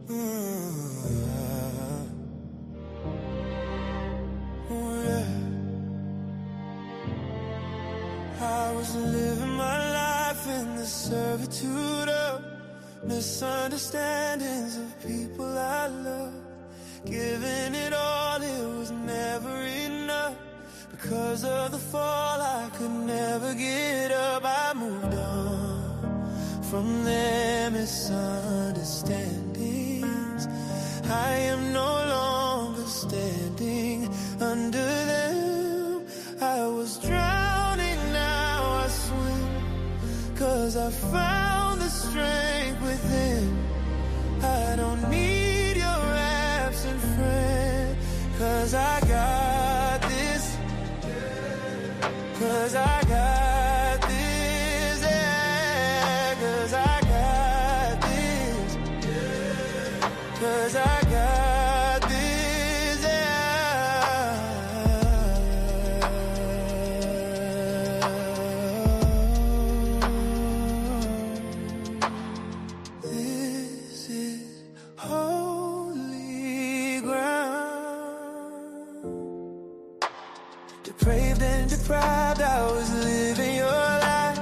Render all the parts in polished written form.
I was living my life in the servitude of misunderstandings of people I love. Giving it all, it was never enough. Because of the fall, I could never get up. I moved on from their misunderstandings. I am no longer standing under them. I was drowning, now I swim. 'Cause I found the strength within. I don't need your absent friend. 'Cause I got this. 'Cause I got this, yeah. 'Cause I got this. 'Cause I got this, yeah. This is holy ground. Depraved and deprived, I was living your life.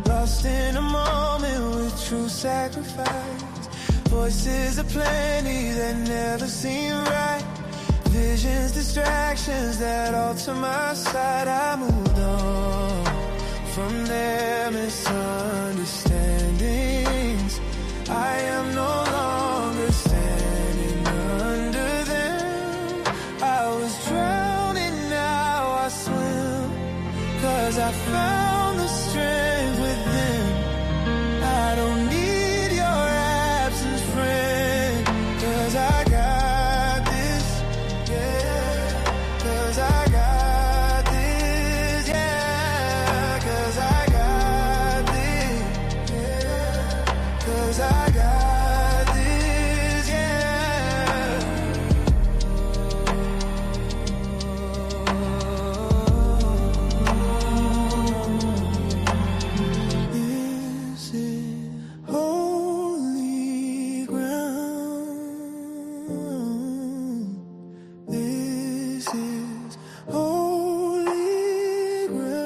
Lost in a moment with true sacrifice. Voices are plenty that never seem right. Visions, distractions that alter my sight. I moved on from their misunderstandings. I am no longer standing under them. I was drowning, now I swim. 'Cause I found the strength within. I don't need your absence, friend. 'Cause I got this, yeah. 'Cause I got this, yeah. 'Cause I got this, yeah. 'Cause I got this, yeah. This is holy ground. This is holy ground.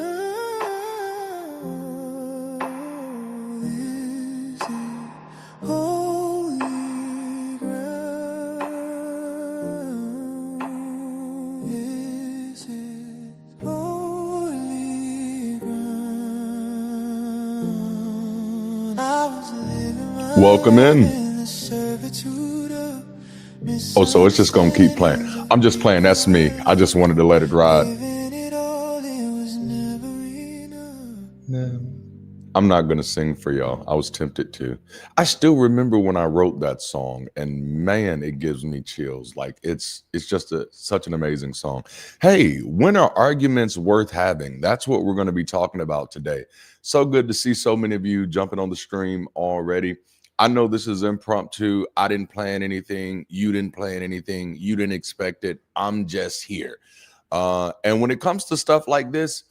This is holy ground. This is holy ground. I was living my Welcome in. life in the servitude of Oh, so it's just gonna keep playing. I'm just playing. That's me. I just wanted to let it ride. giving it all, it was never enough. I'm not gonna sing for y'all. I was tempted to. I still remember when I wrote that song, and man, it gives me chills. Like it's just such an amazing song. Hey, when are arguments worth having? That's what we're gonna be talking about today. So good to see so many of you jumping on the stream already. I know this is impromptu. I didn't plan anything. You didn't plan anything. You didn't expect it. I'm just here. And when it comes to stuff like this,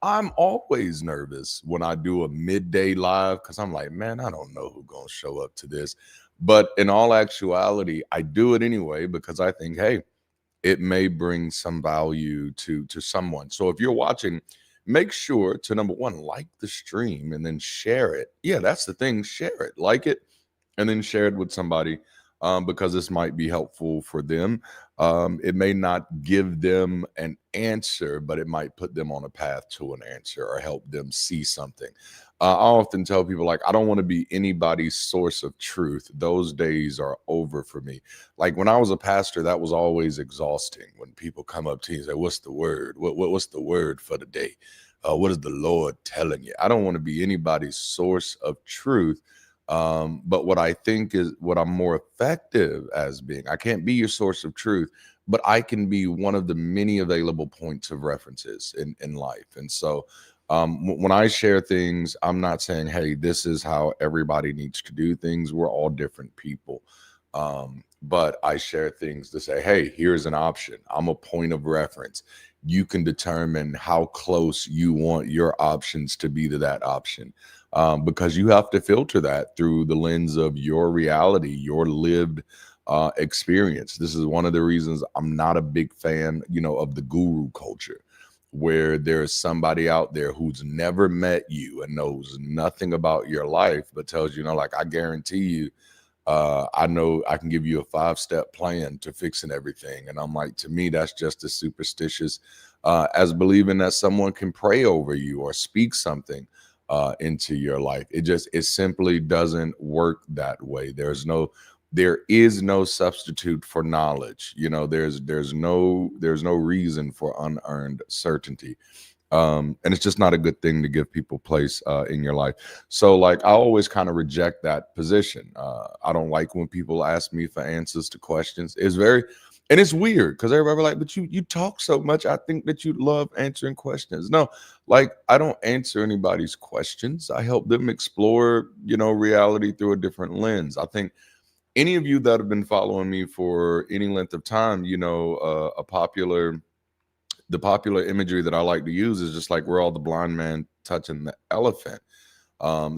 I'm always nervous when I do a midday live because I'm like, man, I don't know who's going to show up to this. But in all actuality, I do it anyway because I think, hey, it may bring some value to someone. So if you're watching, make sure to, number one, like the stream and then share it. Yeah, that's the thing. Share it, like it, and then share it with somebody because this might be helpful for them. It may not give them an answer, but it might put them on a path to an answer or help them see something. I often tell people, like, I don't want to be anybody's source of truth. Those days are over for me. Like when I was a pastor, that was always exhausting when people come up to you and say, what's the word? What's the word for the day? What is the Lord telling you? I don't want to be anybody's source of truth. But what I think is what I'm more effective as being, I can't be your source of truth, but I can be one of the many available points of references in life. And so when I share things, I'm not saying, hey, this is how everybody needs to do things. We're all different people. But I share things to say, hey, here's an option. I'm a point of reference. You can determine how close you want your options to be to that option. because you have to filter that through the lens of your reality, your lived experience. This is one of the reasons I'm not a big fan, of the guru culture, where there's somebody out there who's never met you and knows nothing about your life, but tells you, like, I guarantee you, I know I can give you a 5-step plan to fixing everything. And I'm like, to me, that's just as superstitious as believing that someone can pray over you or speak something into your life. It simply doesn't work that way. There is no substitute for knowledge. There's no reason for unearned certainty. And it's just not a good thing to give people place in your life. So, like, I always kind of reject that position. I don't like when people ask me for answers to questions. And it's weird because everybody like, but you talk so much. I think that you love answering questions. No, like, I don't answer anybody's questions. I help them explore, reality through a different lens. I think any of you that have been following me for any length of time, the popular imagery that I like to use is just like, we're all the blind man touching the elephant.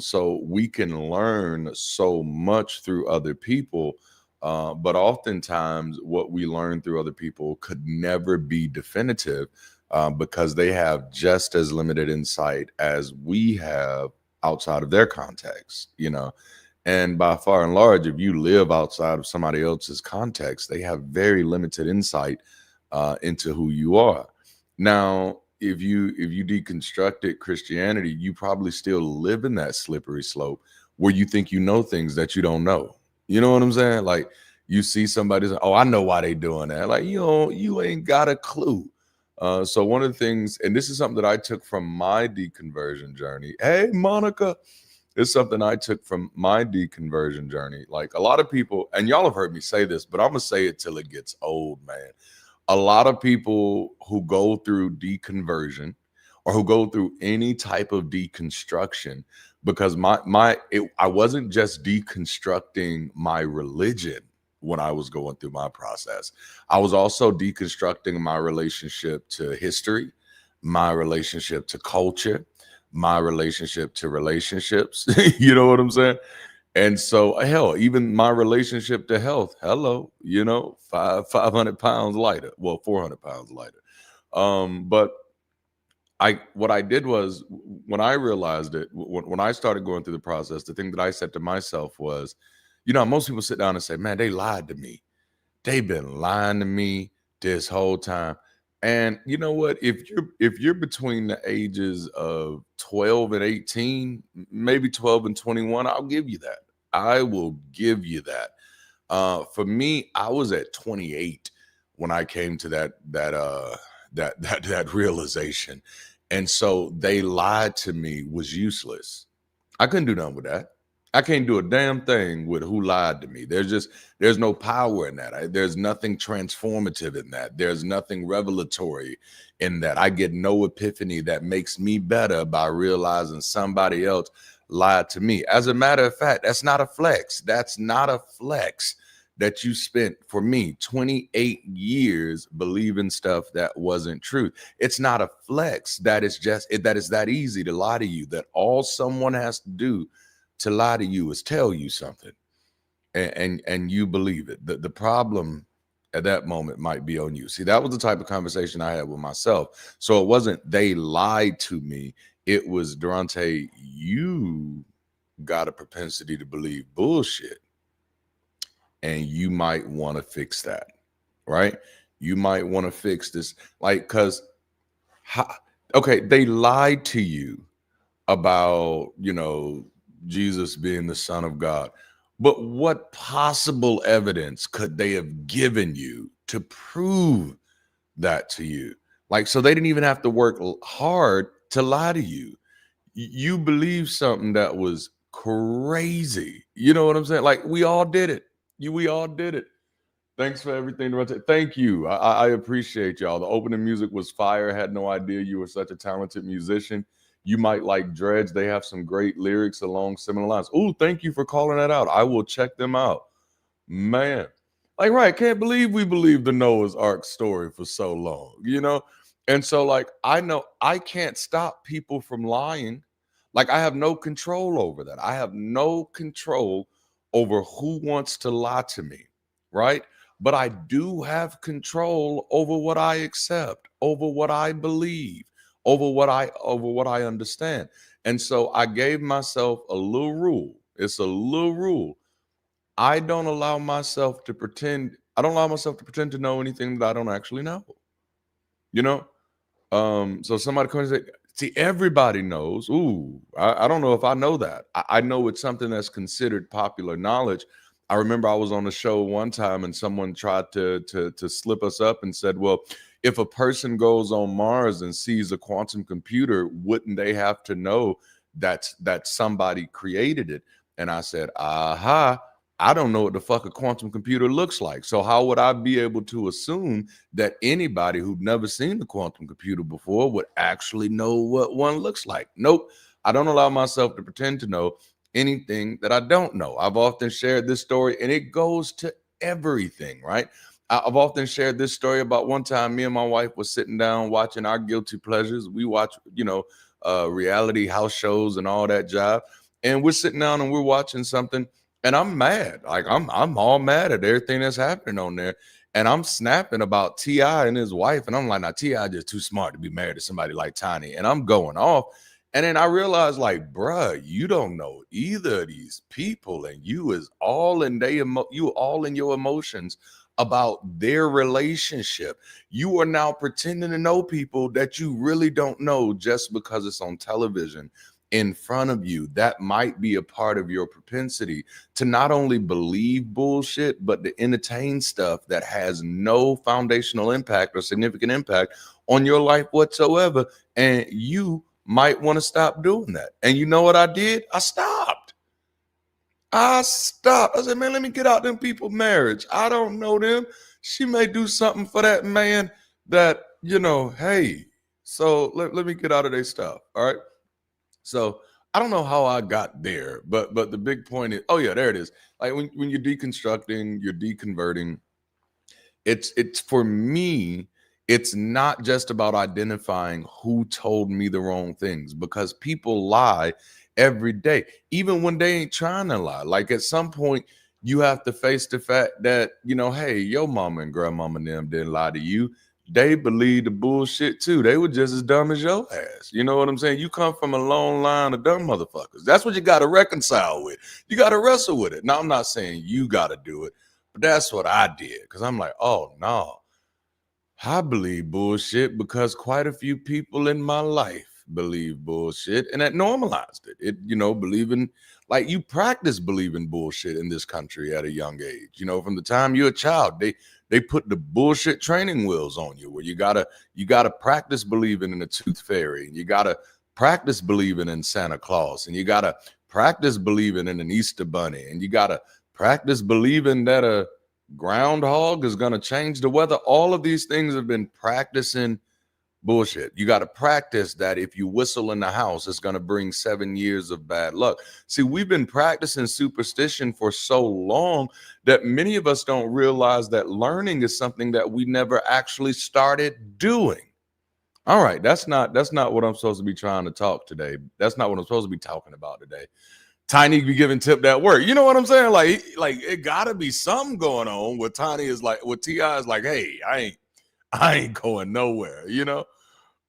So we can learn so much through other people, but oftentimes what we learn through other people could never be definitive because they have just as limited insight as we have outside of their context, And by far and large, if you live outside of somebody else's context, they have very limited insight into who you are. Now, if you deconstructed Christianity, you probably still live in that slippery slope where you think you know things that you don't know. You know what I'm saying? Like, you see somebody say, "Oh, I know why they doing that." Like, you ain't got a clue. So one of the things, and this is something that I took from my deconversion journey. Hey, Monica. It's something I took from my deconversion journey. Like, a lot of people, and y'all have heard me say this, but I'm going to say it till it gets old, man. A lot of people who go through deconversion or who go through any type of deconstruction, because I wasn't just deconstructing my religion when I was going through my process. I was also deconstructing my relationship to history, my relationship to culture, my relationship to relationships. You know what I'm saying? And so, hell, even my relationship to health, hello, 500 pounds lighter. Well, 400 pounds lighter. But what I did was, when I realized it, when I started going through the process, the thing that I said to myself was, most people sit down and say, man, they lied to me. They've been lying to me this whole time. And you know what? If you're between the ages of 12 and 18, maybe 12 and 21, I'll give you that. I will give you that. For me, I was at 28 when I came to that realization. And so they lied to me was useless. I couldn't do nothing with that. I can't do a damn thing with who lied to me. There's no power in that. There's nothing transformative in that. There's nothing revelatory in that. I get no epiphany that makes me better by realizing somebody else lied to me. As a matter of fact, that's not a flex. That's not a flex that you spent, for me, 28 years believing stuff that wasn't true. It's not a flex. That is that easy to lie to you, that all someone has to do to lie to you is tell you something and you believe it. The problem at that moment might be on you. See, that was the type of conversation I had with myself. So it wasn't they lied to me. It was, Darante, you got a propensity to believe bullshit, and you might want to fix that, right? You might want to fix this, like, okay, they lied to you about, Jesus being the Son of God. But what possible evidence could they have given you to prove that to you? Like, so they didn't even have to work hard to lie to you. You believe something that was crazy. You know what I'm saying? Like, we all did it. We all did it. Thanks for everything. Thank you. I appreciate y'all. The opening music was fire. I had no idea you were such a talented musician. You might like Dredge. They have some great lyrics along similar lines. Oh, thank you for calling that out. I will check them out. Man. Like, right. Can't believe we believed the Noah's Ark story for so long, And so, like, I know I can't stop people from lying. Like, I have no control over that. I have no control over who wants to lie to me, right? But I do have control over what I accept, over what I believe, over what I understand. And so I gave myself a little rule. It's a little rule. I don't allow myself to pretend. I don't allow myself to pretend to know anything that I don't actually know. You know, so somebody comes and say, see, everybody knows. Ooh, I don't know if I know that. I know it's something that's considered popular knowledge. I remember I was on a show one time and someone tried to slip us up and said, well, if a person goes on Mars and sees a quantum computer, wouldn't they have to know that somebody created it? And I said, aha, I don't know what the fuck a quantum computer looks like. So how would I be able to assume that anybody who'd never seen the quantum computer before would actually know what one looks like? Nope. I don't allow myself to pretend to know anything that I don't know. I've often shared this story, and it goes to everything, right? I've often shared this story about one time me and my wife was sitting down watching our guilty pleasures. We watch, reality house shows and all that jive. And we're sitting down and we're watching something, and I'm mad. Like I'm all mad at everything that's happening on there. And I'm snapping about T.I. and his wife. And I'm like, now T.I. just too smart to be married to somebody like Tiny. And I'm going off. And then I realized, like, bruh, you don't know either of these people. And you is all in you all in your emotions about their relationship. You are now pretending to know people that you really don't know just because it's on television in front of you. That might be a part of your propensity to not only believe bullshit, but to entertain stuff that has no foundational impact or significant impact on your life whatsoever. And you might want to stop doing that. And you know what I did? I stopped. I said, man, let me get out them people's marriage. I don't know them. She may do something for that man that, hey, so let me get out of their stuff. All right. So I don't know how I got there, but the big point is, oh yeah, there it is. Like when you're deconstructing, you're deconverting. It's for me, it's not just about identifying who told me the wrong things, because people lie every day, even when they ain't trying to lie. Like at some point, you have to face the fact that, hey, your mama and grandmama and them didn't lie to you. They believe the bullshit too. They were just as dumb as your ass. You know what I'm saying? You come from a long line of dumb motherfuckers. That's what you got to reconcile with. You got to wrestle with it. Now, I'm not saying you got to do it, but that's what I did. Because I'm like, oh, no. I believe bullshit because quite a few people in my life believe bullshit, and that normalized it. Believing, like, you practice believing bullshit in this country at a young age. From the time you're a child, they put the bullshit training wheels on you where you gotta practice believing in the tooth fairy, and you gotta practice believing in Santa Claus, and you gotta practice believing in an Easter bunny, and you gotta practice believing that a groundhog is going to change the weather. All of these things have been practicing bullshit. You got to practice that if you whistle in the house, it's going to bring 7 years of bad luck. See, we've been practicing superstition for so long that many of us don't realize that learning is something that we never actually started doing. All right, that's not what I'm supposed to be trying to talk today. That's not what I'm supposed to be talking about today. Tiny be giving Tip that work. You know what I'm saying? Like it gotta be something going on where Tiny is like, with T.I. is like, hey, I ain't going nowhere,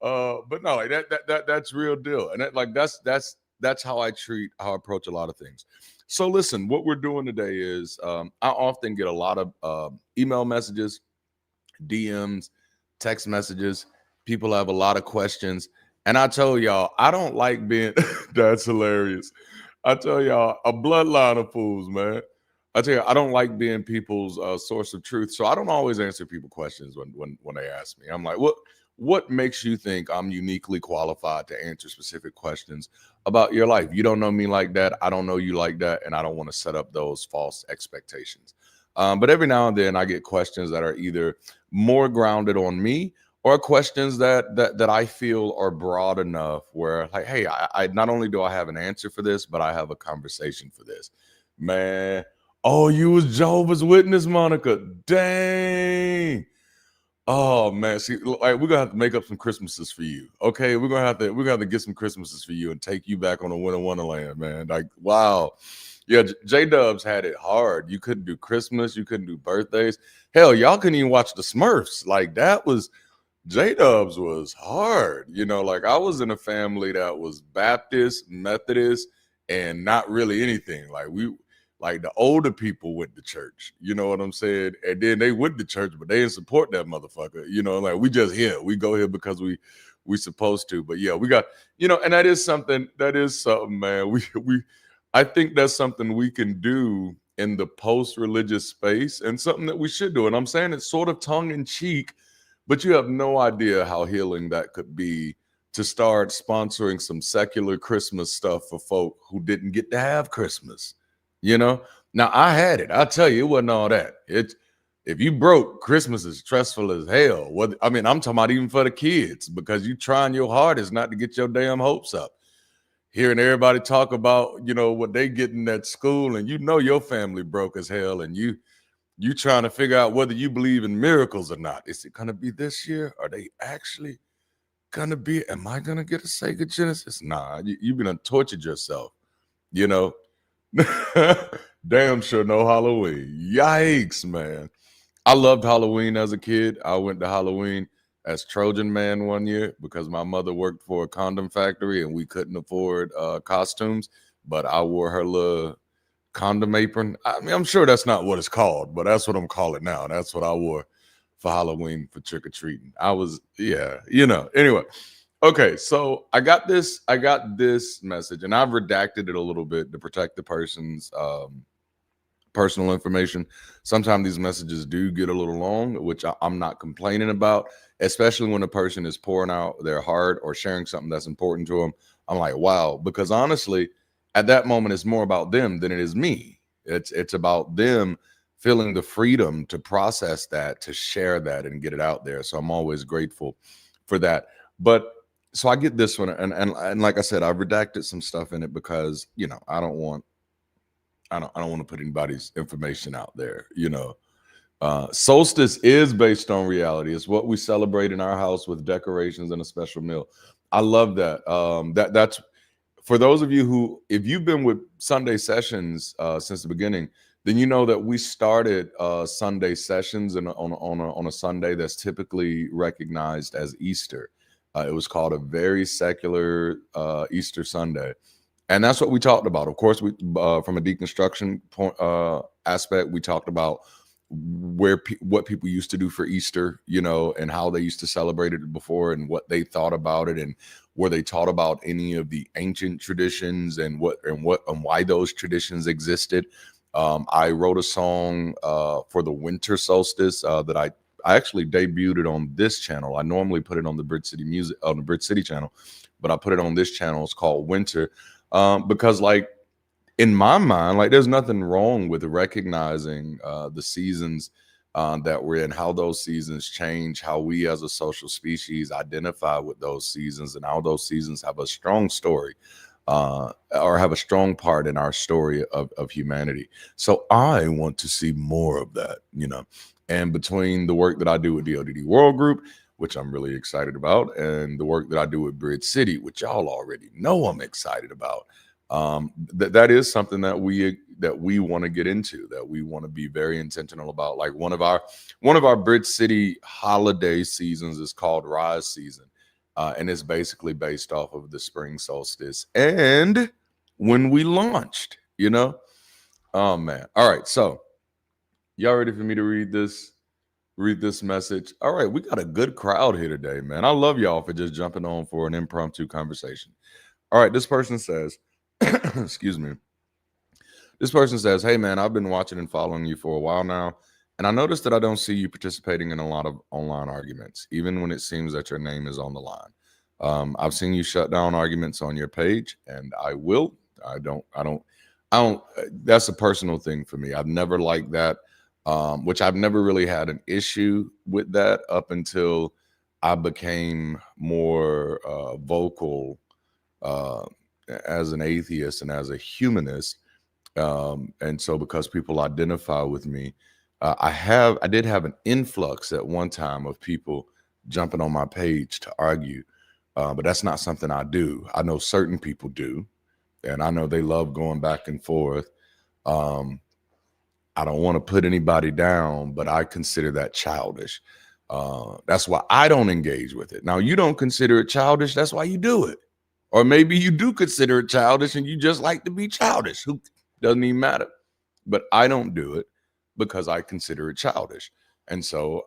but no, like that's real deal. And that's how I approach a lot of things. So listen, what we're doing today is I often get a lot of email messages, DMs, text messages. People have a lot of questions. And I told y'all, I don't like being that's hilarious. I tell y'all, a bloodline of fools, man. I tell you, I don't like being people's source of truth. So I don't always answer people questions when they ask me. I'm like, what makes you think I'm uniquely qualified to answer specific questions about your life? You don't know me like that. I don't know you like that. And I don't want to set up those false expectations. But every now and then I get questions that are either more grounded on me, or questions that I feel are broad enough where, like, hey, I not only do I have an answer for this, but I have a conversation for this. Man, oh, you was Jehovah's Witness, Monica. Dang. Oh man, see, like we're gonna have to make up some Christmases for you. Okay, we're gonna have to get some Christmases for you and take you back on a winter wonderland, man. Like, wow. Yeah, J Dubs had it hard. You couldn't do Christmas, you couldn't do birthdays. Hell, y'all couldn't even watch the Smurfs. Like that was J Dubs was hard. Like I was in a family that was Baptist, Methodist, and not really anything. Like the older people went to church. You know what I'm saying? And then they went to church, but they didn't support that motherfucker. Like we just here. We go here because we supposed to. But yeah, we got, and that is something, man. We I think that's something we can do in the post-religious space and something that we should do. And I'm saying it's sort of tongue in cheek, but you have no idea how healing that could be to start sponsoring some secular Christmas stuff for folk who didn't get to have Christmas. Now I had it. I'll tell you, it wasn't all that. If you broke, Christmas is stressful as hell. I'm talking about even for the kids, because you trying your hardest not to get your damn hopes up. Hearing everybody talk about, what they getting at school, and your family broke as hell, and you trying to figure out whether you believe in miracles or not. Is it gonna be this year? Are they actually gonna be? Am I gonna get a Sega Genesis? Nah, you've been tortured yourself, Damn sure no Halloween. Yikes, man. I loved Halloween as a kid. I went to Halloween as Trojan Man one year because my mother worked for a condom factory and we couldn't afford costumes, but I wore her little condom apron. I'm sure that's not what it's called, but that's what I'm calling now. That's what I wore for Halloween for trick-or-treating. Anyway. Okay, so I got this message, and I've redacted it a little bit to protect the person's personal information. Sometimes these messages do get a little long, which I'm not complaining about, especially when a person is pouring out their heart or sharing something that's important to them. I'm like, wow, because honestly, at that moment, it's more about them than it is me. It's about them feeling the freedom to process that, to share that, and get it out there. So I'm always grateful for that. But so I get this one, and like I said, I've redacted some stuff in it because I don't want to put anybody's information out there. Solstice is based on reality. It's what we celebrate in our house with decorations and a special meal. I love that. That's for those of you who, if you've been with Sunday sessions since the beginning, then you know that we started Sunday sessions on a Sunday that's typically recognized as Easter. It was called a very secular Easter Sunday. And that's what we talked about. Of course, we from a deconstruction point, aspect, we talked about what people used to do for Easter, and how they used to celebrate it before and what they thought about it, and were they taught about any of the ancient traditions and why those traditions existed. I wrote a song for the winter solstice that I actually debuted it on this channel. I normally put it on the Brit City channel, but I put it on this channel. It's called Winter, because like in my mind, like there's nothing wrong with recognizing the seasons that we're in, how those seasons change, how we as a social species identify with those seasons, and how those seasons have a strong story. Or have a strong part in our story of humanity. So I want to see more of that, And between the work that I do with the ODD World Group, which I'm really excited about, and the work that I do with Bridge City, which y'all already know I'm excited about, that is something that we want to get into, that we want to be very intentional about. Like one of our Bridge City holiday seasons is called Rise Season. And it's basically based off of the spring solstice and when we launched, Oh man. All right. So y'all ready for me to read this message? All right. We got a good crowd here today, man. I love y'all for just jumping on for an impromptu conversation. All right. This person says, excuse me. This person says, hey man, I've been watching and following you for a while now. And I noticed that I don't see you participating in a lot of online arguments, even when it seems that your name is on the line. I've seen you shut down arguments on your page, and I will. I don't. That's a personal thing for me. I've never liked that, which I've never really had an issue with that up until I became more vocal as an atheist and as a humanist. And so because people identify with me, I did have an influx at one time of people jumping on my page to argue, but that's not something I do. I know certain people do, and I know they love going back and forth. Um, I don't want to put anybody down, but I consider that childish. That's why I don't engage with it. Now, you don't consider it childish. That's why you do it. Or maybe you do consider it childish and you just like to be childish. Who doesn't even matter. But I don't do it because I consider it childish. And so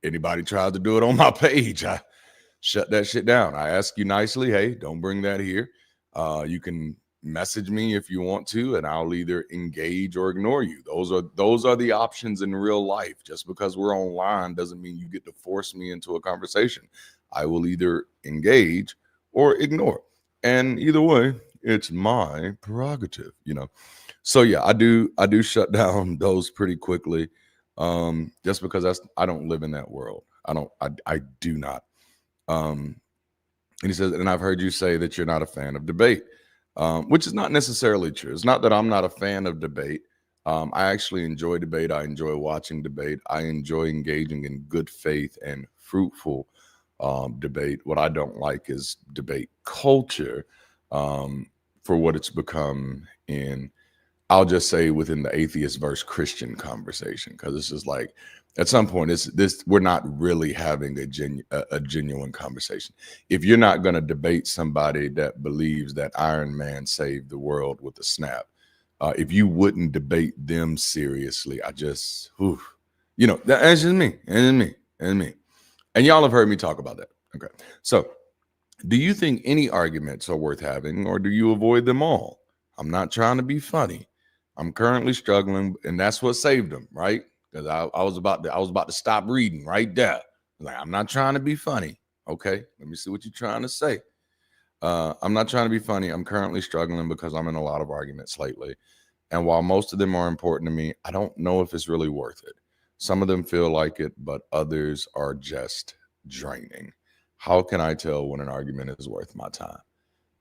anybody tries to do it on my page, I shut that shit down. I ask you nicely, hey, don't bring that here. You can message me if you want to, and I'll either engage or ignore you. Those are the options in real life. Just because we're online doesn't mean you get to force me into a conversation. I will either engage or ignore. And either way, it's my prerogative, So yeah, I do shut down those pretty quickly. Just because I don't live in that world. I do not. And he says, and I've heard you say that you're not a fan of debate, which is not necessarily true. It's not that I'm not a fan of debate. I actually enjoy debate. I enjoy watching debate. I enjoy engaging in good faith and fruitful debate. What I don't like is debate culture for what it's become I'll just say within the atheist versus Christian conversation, because it's just like at some point we're not really having a genuine conversation. If you're not going to debate somebody that believes that Iron Man saved the world with a snap, if you wouldn't debate them seriously, that's just me and me. And y'all have heard me talk about that. Okay. So do you think any arguments are worth having, or do you avoid them all? I'm not trying to be funny. I'm currently struggling, and that's what saved them, right? Because I was about to stop reading right there. Like, I'm not trying to be funny. Okay, let me see what you're trying to say. I'm not trying to be funny. I'm currently struggling because I'm in a lot of arguments lately. And while most of them are important to me, I don't know if it's really worth it. Some of them feel like it, but others are just draining. How can I tell when an argument is worth my time?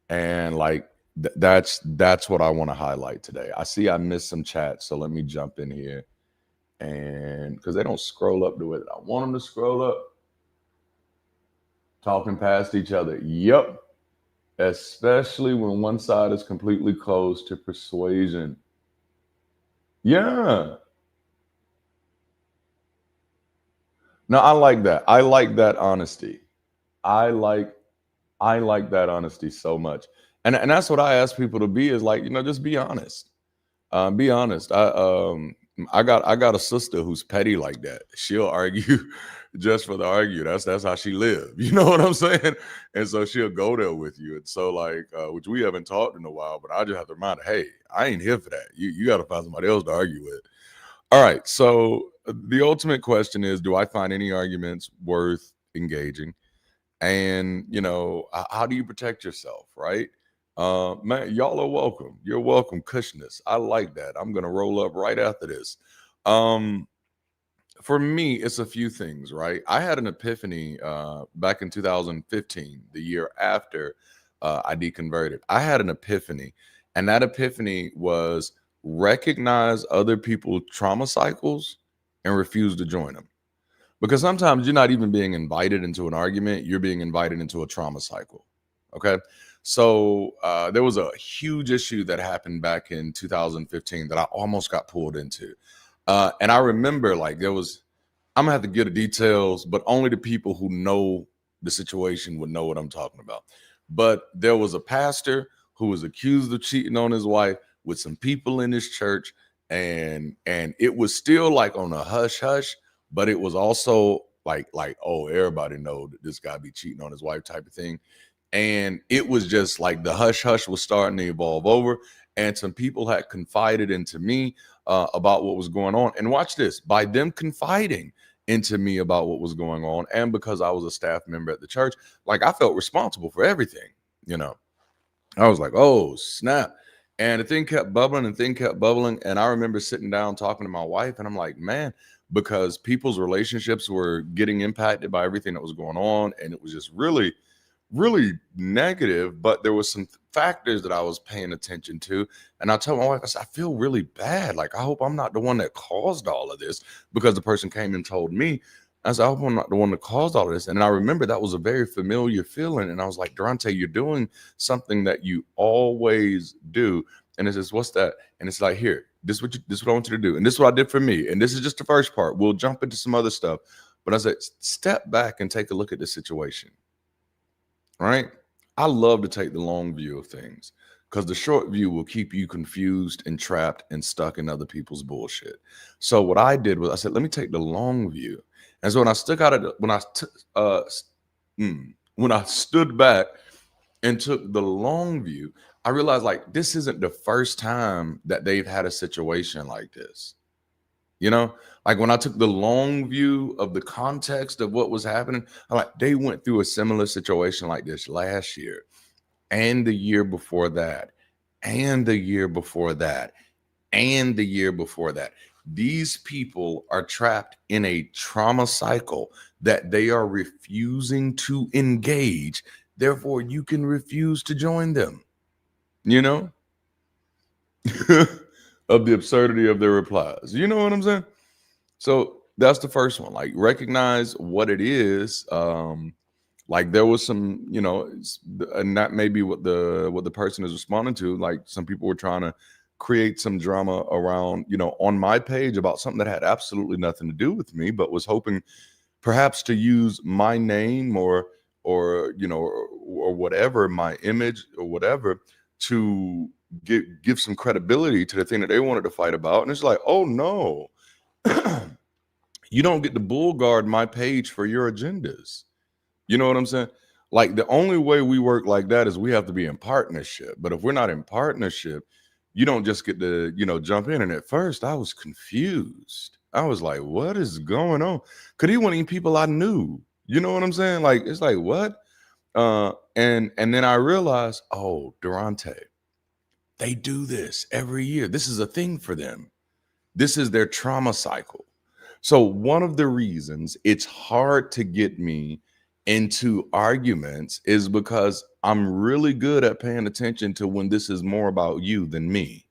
And like, that's what I want to highlight today. I see I missed some chat, so let me jump in here, and because they don't scroll up the way that I want them to scroll up, talking past each other. Yep, especially when one side is completely closed to persuasion. Yeah. No, I like that. I like that honesty. I like that honesty so much. And that's what I ask people to be, is like, just be honest. Be honest. I got a sister who's petty like that. She'll argue just for the argue. That's how she lives. You know what I'm saying? And so she'll go there with you. And so like, which we haven't talked in a while, but I just have to remind her, hey, I ain't here for that. You got to find somebody else to argue with. All right. So the ultimate question is, do I find any arguments worth engaging? And how do you protect yourself, right? Man, y'all are welcome. You're welcome, Cushness. I like that. I'm gonna roll up right after this. For me, it's a few things, right? I had an epiphany back in 2015, the year after I deconverted. I had an epiphany, and that epiphany was recognize other people's trauma cycles and refuse to join them. Because sometimes you're not even being invited into an argument, you're being invited into a trauma cycle. Okay. So there was a huge issue that happened back in 2015 that I almost got pulled into. And I remember like I'm gonna have to get the details, but only the people who know the situation would know what I'm talking about. But there was a pastor who was accused of cheating on his wife with some people in his church. And it was still like on a hush hush, but it was also like, oh, everybody know that this guy be cheating on his wife type of thing. And it was just like the hush hush was starting to evolve over. And some people had confided into me about what was going on. And watch this, by them confiding into me about what was going on, and because I was a staff member at the church, like I felt responsible for everything. I was like, oh, snap. And the thing kept bubbling And I remember sitting down talking to my wife, and I'm like, man, because people's relationships were getting impacted by everything that was going on. And it was just really, really negative, but there was some factors that I was paying attention to. And I told my wife, I said, I feel really bad. Like, I hope I'm not the one that caused all of this, because the person came and told me. I said, I hope I'm not the one that caused all of this. And I remember that was a very familiar feeling. And I was like, Darante, you're doing something that you always do. And it says, what's that? And it's like, here, this is what I want you to do. And this is what I did for me. And this is just the first part. We'll jump into some other stuff. But I said, step back and take a look at the situation. Right? I love to take the long view of things, because the short view will keep you confused and trapped and stuck in other people's bullshit. So what I did was I said, let me take the long view. And so when I stuck out of the, when I stood back and took the long view, I realized, like, this isn't the first time that they've had a situation like this. You know, like when I took the long view of the context of what was happening, I'm like, they went through a similar situation like this last year, and the year before that, and the year before that, and the year before that. These people are trapped in a trauma cycle that they are refusing to engage. Therefore, you can refuse to join them, you know, of the absurdity of their replies. You know what I'm saying? So that's the first one. Like, recognize what it is. Like, there was some, and that may be what the person is responding to. Like, some people were trying to create some drama around, on my page about something that had absolutely nothing to do with me, but was hoping perhaps to use my name or whatever, my image or whatever, to give some credibility to the thing that they wanted to fight about. And it's like, oh no. You don't get to bull guard my page for your agendas. You know what I'm saying? Like, the only way we work like that is we have to be in partnership. But if we're not in partnership, you don't just get to, jump in. And at first I was confused. I was like, what is going on? Because he wasn't even people I knew. You know what I'm saying? Like, it's like, what? And then I realized, oh, Darante, they do this every year. This is a thing for them. This is their trauma cycle. So one of the reasons it's hard to get me into arguments is because I'm really good at paying attention to when this is more about you than me.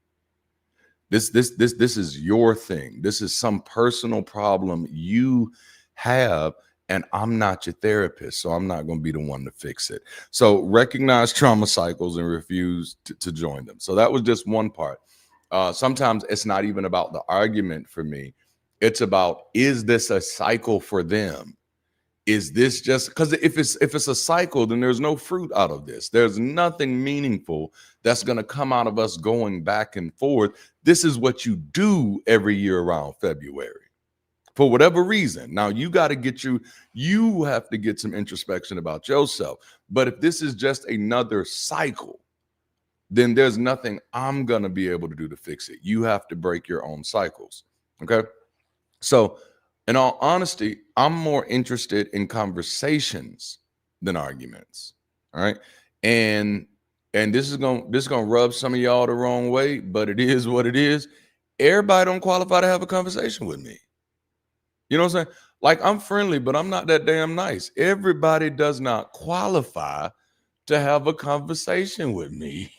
This is your thing. This is some personal problem you have, and I'm not your therapist, so I'm not going to be the one to fix it. So recognize trauma cycles and refuse to join them. So that was just one part. Sometimes it's not even about the argument for me. It's about, is this a cycle for them? Is this just because if it's a cycle, then there's no fruit out of this. There's nothing meaningful that's going to come out of us going back and forth. This is what you do every year around February for whatever reason. Now you got to you have to get some introspection about yourself. But if this is just another cycle, then there's nothing I'm going to be able to do to fix it. You have to break your own cycles. Okay. So in all honesty, I'm more interested in conversations than arguments. All right. And this is gonna rub some of y'all the wrong way, but it is what it is. Everybody don't qualify to have a conversation with me. You know what I'm saying? Like, I'm friendly, but I'm not that damn nice. Everybody does not qualify to have a conversation with me,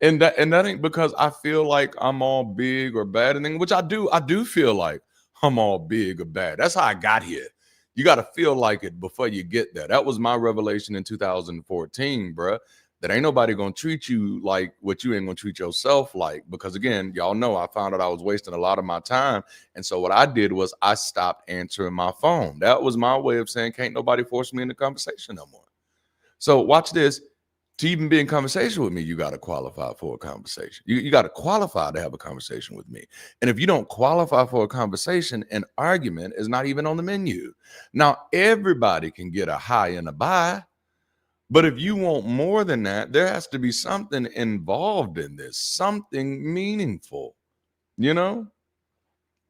And that ain't because I feel like I'm all big or bad, and which I do feel like I'm all big or bad. That's how I got here. You got to feel like it before you get there. That was my revelation in 2014, bruh. That ain't nobody gonna treat you like what you ain't gonna treat yourself like. Because again, y'all know I found out I was wasting a lot of my time. And so what I did was I stopped answering my phone. That was my way of saying, can't nobody force me into conversation no more. So watch this. To even be in conversation with me, you got to qualify for a conversation. You got to qualify to have a conversation with me. And if you don't qualify for a conversation, an argument is not even on the menu. Now, everybody can get a high and a buy. But if you want more than that, there has to be something involved in this, something meaningful,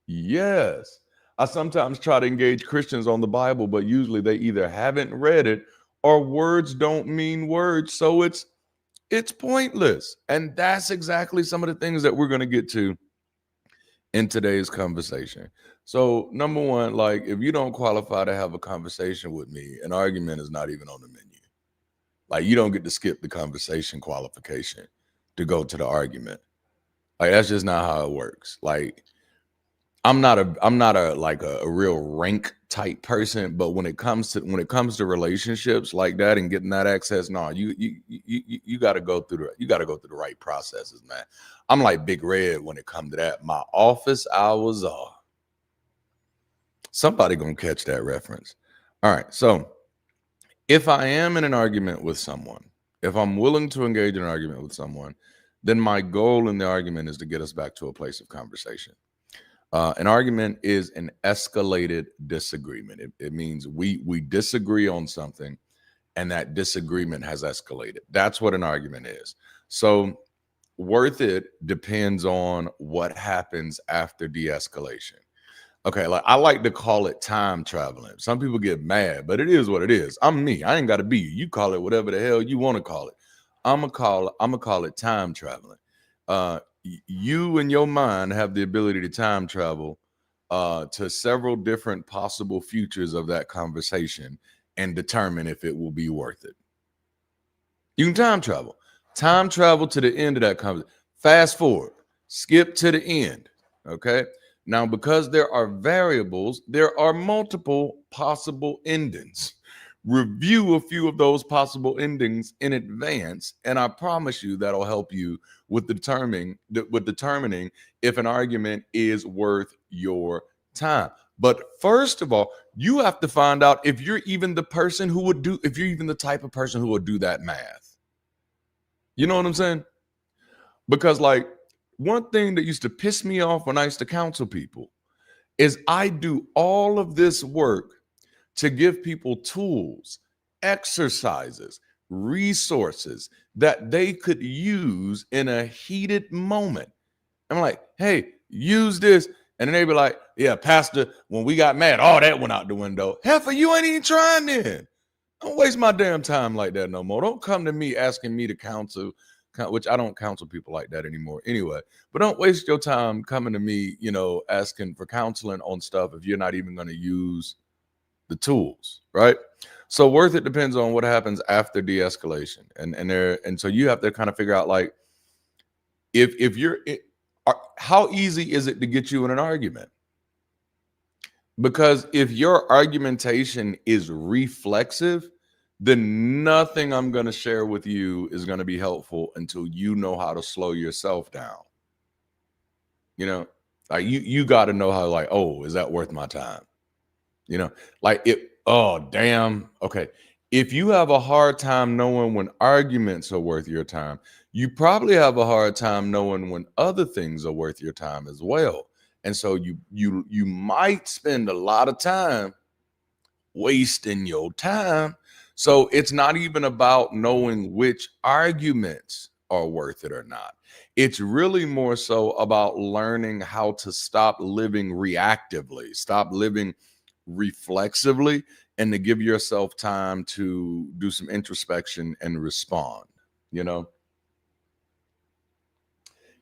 Yes. I sometimes try to engage Christians on the Bible, but usually they either haven't read it or words don't mean words. So it's pointless. And that's exactly some of the things that we're going to get to in today's conversation. So number one, like, if you don't qualify to have a conversation with me, an argument is not even on the menu. Like, you don't get to skip the conversation qualification to go to the argument. Like, that's just not how it works. Like, I'm not a like a real rank type person, but when it comes to relationships like that and getting that access, no, you got to go through the right processes, man. I'm like Big Red when it comes to that. My office hours are. Somebody gonna catch that reference. All right, so if I am in an argument with someone, if I'm willing to engage in an argument with someone, then my goal in the argument is to get us back to a place of conversation. An argument is an escalated disagreement. It means we disagree on something, and that disagreement has escalated. That's what an argument is. So worth it depends on what happens after de-escalation. Okay, like I like to call it time traveling. Some people get mad, but it is what it is. I'm me. I ain't got to be you. You call it whatever the hell you want to call it. I'm gonna call it time traveling. You in your mind have the ability to time travel to several different possible futures of that conversation and determine if it will be worth it. You can time travel to the end of that conversation. Fast forward, skip to the end. Okay. Now, because there are variables, there are multiple possible endings. Review a few of those possible endings in advance, and I promise you that'll help you with determining if an argument is worth your time. But first of all, you have to find out if you're even the person who would do, if you're even the type of person who would do that math. You know what I'm saying? Because like one thing that used to piss me off when I used to counsel people is I do all of this work to give people tools, exercises, resources that they could use in a heated moment. I'm like, hey, use this. And then they be like, yeah, Pastor, when we got mad, all that went out the window. Heifer, you ain't even trying then. Don't waste my damn time like that no more. Don't come to me asking me to counsel, which I don't counsel people like that anymore anyway. But don't waste your time coming to me, asking for counseling on stuff if you're not even going to use the tools, right? So worth it depends on what happens after de-escalation. And so you have to kind of figure out like, if you're, how easy is it to get you in an argument? Because if your argumentation is reflexive, then nothing I'm going to share with you is going to be helpful until you know how to slow yourself down. Like you got to know how, like, oh, is that worth my time? Like it, oh, damn. Okay. If you have a hard time knowing when arguments are worth your time, you probably have a hard time knowing when other things are worth your time as well. And so you might spend a lot of time wasting your time. So it's not even about knowing which arguments are worth it or not. It's really more so about learning how to stop living reactively, stop living reflexively, and to give yourself time to do some introspection and respond.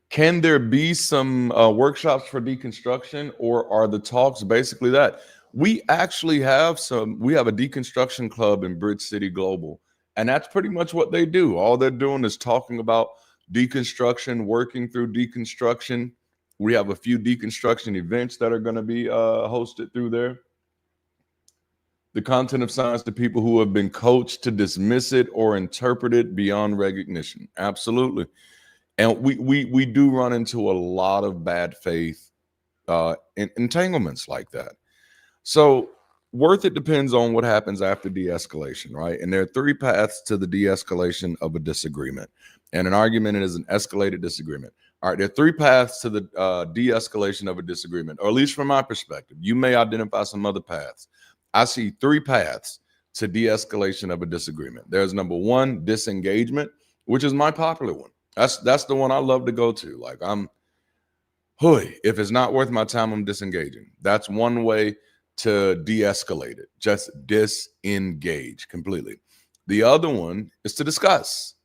Can there be some workshops for deconstruction, or are the talks basically that? We actually have we have a deconstruction club in Bridge City Global, and that's pretty much what they do. All they're doing is talking about deconstruction, working through deconstruction. We have a few deconstruction events that are going to be hosted through there. The content of science to people who have been coached to dismiss it or interpret it beyond recognition. Absolutely. And we do run into a lot of bad faith entanglements like that. So worth it depends on what happens after de-escalation, right? And there are three paths to the de-escalation of a disagreement. And an argument is an escalated disagreement. All right, there are three paths to the de-escalation of a disagreement, or at least from my perspective. You may identify some other paths. I see three paths to de-escalation of a disagreement. There's number one, disengagement, which is my popular one. That's the one I love to go to. Like if it's not worth my time, I'm disengaging. That's one way to de-escalate it. Just disengage completely. The other one is to discuss,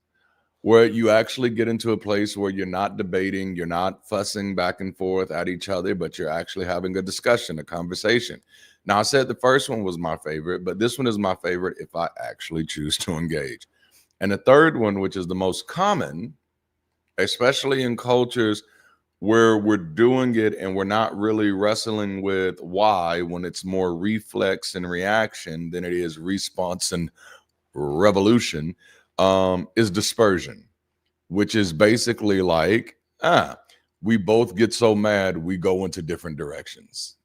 where you actually get into a place where you're not debating, you're not fussing back and forth at each other, but you're actually having a discussion, a conversation. Now, I said the first one was my favorite, but this one is my favorite if I actually choose to engage. And the third one, which is the most common, especially in cultures where we're doing it and we're not really wrestling with why, when it's more reflex and reaction than it is response and revolution, is dispersion, which is basically like, we both get so mad we go into different directions.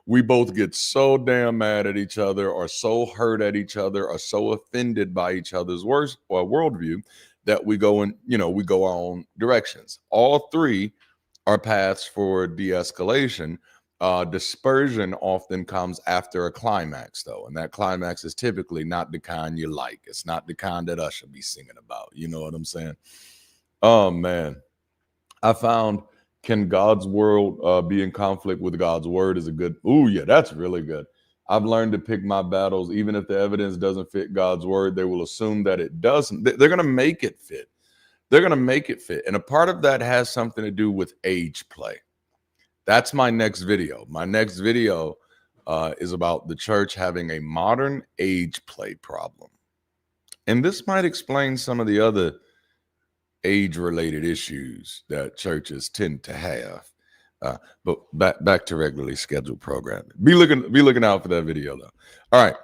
We both get so damn mad at each other, or so hurt at each other, or so offended by each other's words or worldview that we go in, we go our own directions. All three are paths for de-escalation. Dispersion often comes after a climax, though, and that climax is typically not the kind you like. It's not the kind that Usher be singing about. You know what I'm saying? Oh man, I found "Can God's World Be in Conflict with God's Word" is a good. Ooh, yeah, that's really good. I've learned to pick my battles, even if the evidence doesn't fit God's word. They will assume that it doesn't. They're going to make it fit. They're going to make it fit, and a part of that has something to do with age play. That's my next video. My next video is about the church having a modern age play problem. And this might explain some of the other age-related issues that churches tend to have. But back to regularly scheduled programming. Be looking out for that video, though. All right.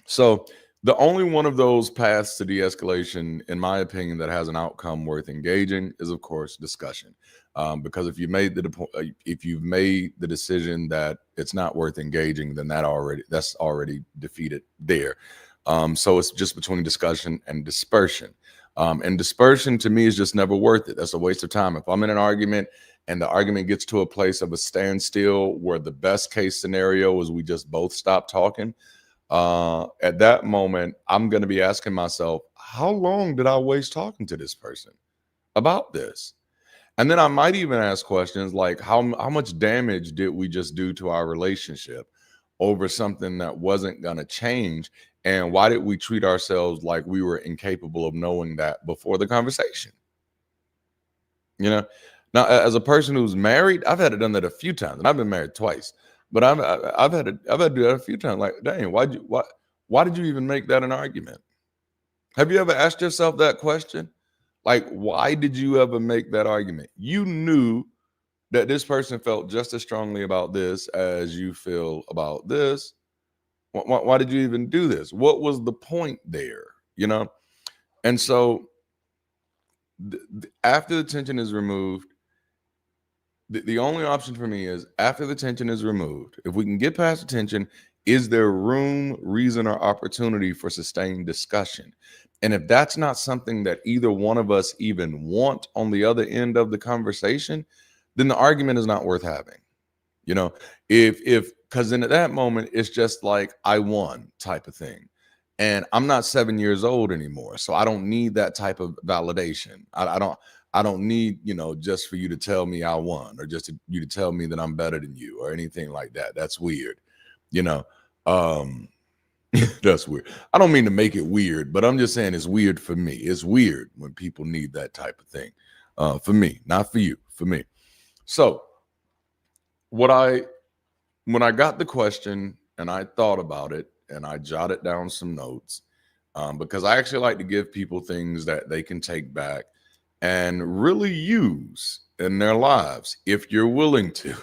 So the only one of those paths to de-escalation, in my opinion, that has an outcome worth engaging is, of course, discussion. Because if you've made the decision that it's not worth engaging, then that's already defeated there. So it's just between discussion and dispersion. And dispersion to me is just never worth it. That's a waste of time. If I'm in an argument and the argument gets to a place of a standstill where the best case scenario is we just both stop talking, at that moment, I'm going to be asking myself, how long did I waste talking to this person about this? And then I might even ask questions like, how much damage did we just do to our relationship over something that wasn't going to change? And why did we treat ourselves like we were incapable of knowing that before the conversation? Now, as a person who's married, I've had to done that a few times, and I've been married twice. But I've had to do that a few times. Like, dang, why did you even make that an argument? Have you ever asked yourself that question? Like, why did you ever make that argument? You knew that this person felt just as strongly about this as you feel about this. Why did you even do this? What was the point there? And so after the tension is removed, the only option for me is, after the tension is removed, if we can get past the tension, is there room, reason, or opportunity for sustained discussion? And if that's not something that either one of us even want on the other end of the conversation, then the argument is not worth having. Because then at that moment, it's just like, I won type of thing. And I'm not 7 years old anymore, so I don't need that type of validation. I don't need, just for you to tell me I won, or just you to tell me that I'm better than you, or anything like that. That's weird. That's weird. I don't mean to make it weird, but I'm just saying it's weird for me. It's weird when people need that type of thing. For me, not for you, for me. So when I got the question and I thought about it and I jotted down some notes, because I actually like to give people things that they can take back and really use in their lives, if you're willing to,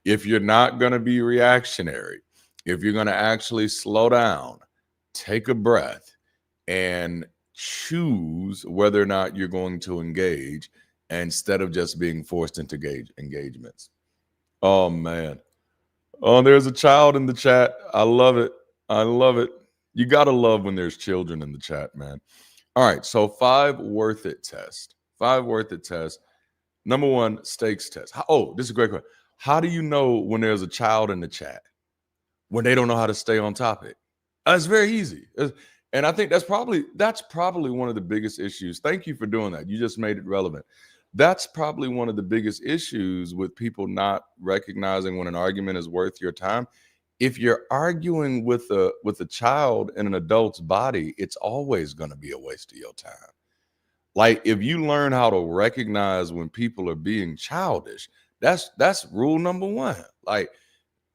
if you're not going to be reactionary, if you're going to actually slow down, take a breath, and choose whether or not you're going to engage instead of just being forced into engagements. Oh, man. Oh, there's a child in the chat. I love it. I love it. You got to love when there's children in the chat, man. All right. So 5 worth it tests. 5 worth it tests. Number 1, stakes test. This is a great question. How do you know when there's a child in the chat? When they don't know how to stay on topic? It's very easy. And I think that's probably one of the biggest issues. Thank you for doing that. You just made it relevant. That's probably one of the biggest issues with people not recognizing when an argument is worth your time. If you're arguing with a child in an adult's body, it's always going to be a waste of your time. Like, if you learn how to recognize when people are being childish, that's rule number 1. Like,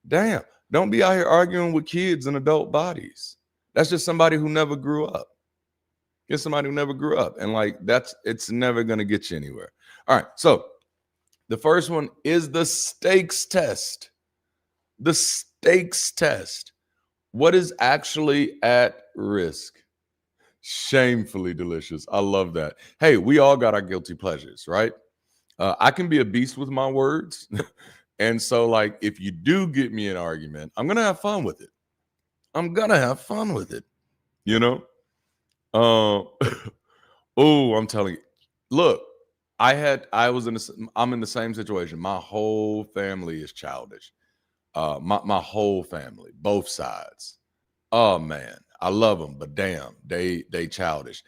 damn, don't be out here arguing with kids in adult bodies. That's just somebody who never grew up. Get somebody who never grew up. And like it's never gonna get you anywhere. All right. So the first one is the stakes test. The stakes test. What is actually at risk? Shamefully delicious. I love that. Hey, we all got our guilty pleasures, right? I can be a beast with my words. And so, like, if you do get me an argument, I'm going to have fun with it. I'm going to have fun with it, you know? Oh, I'm telling you. Look, I'm in the same situation. My whole family is childish. My whole family, both sides. Oh man, I love them, but damn, they childish.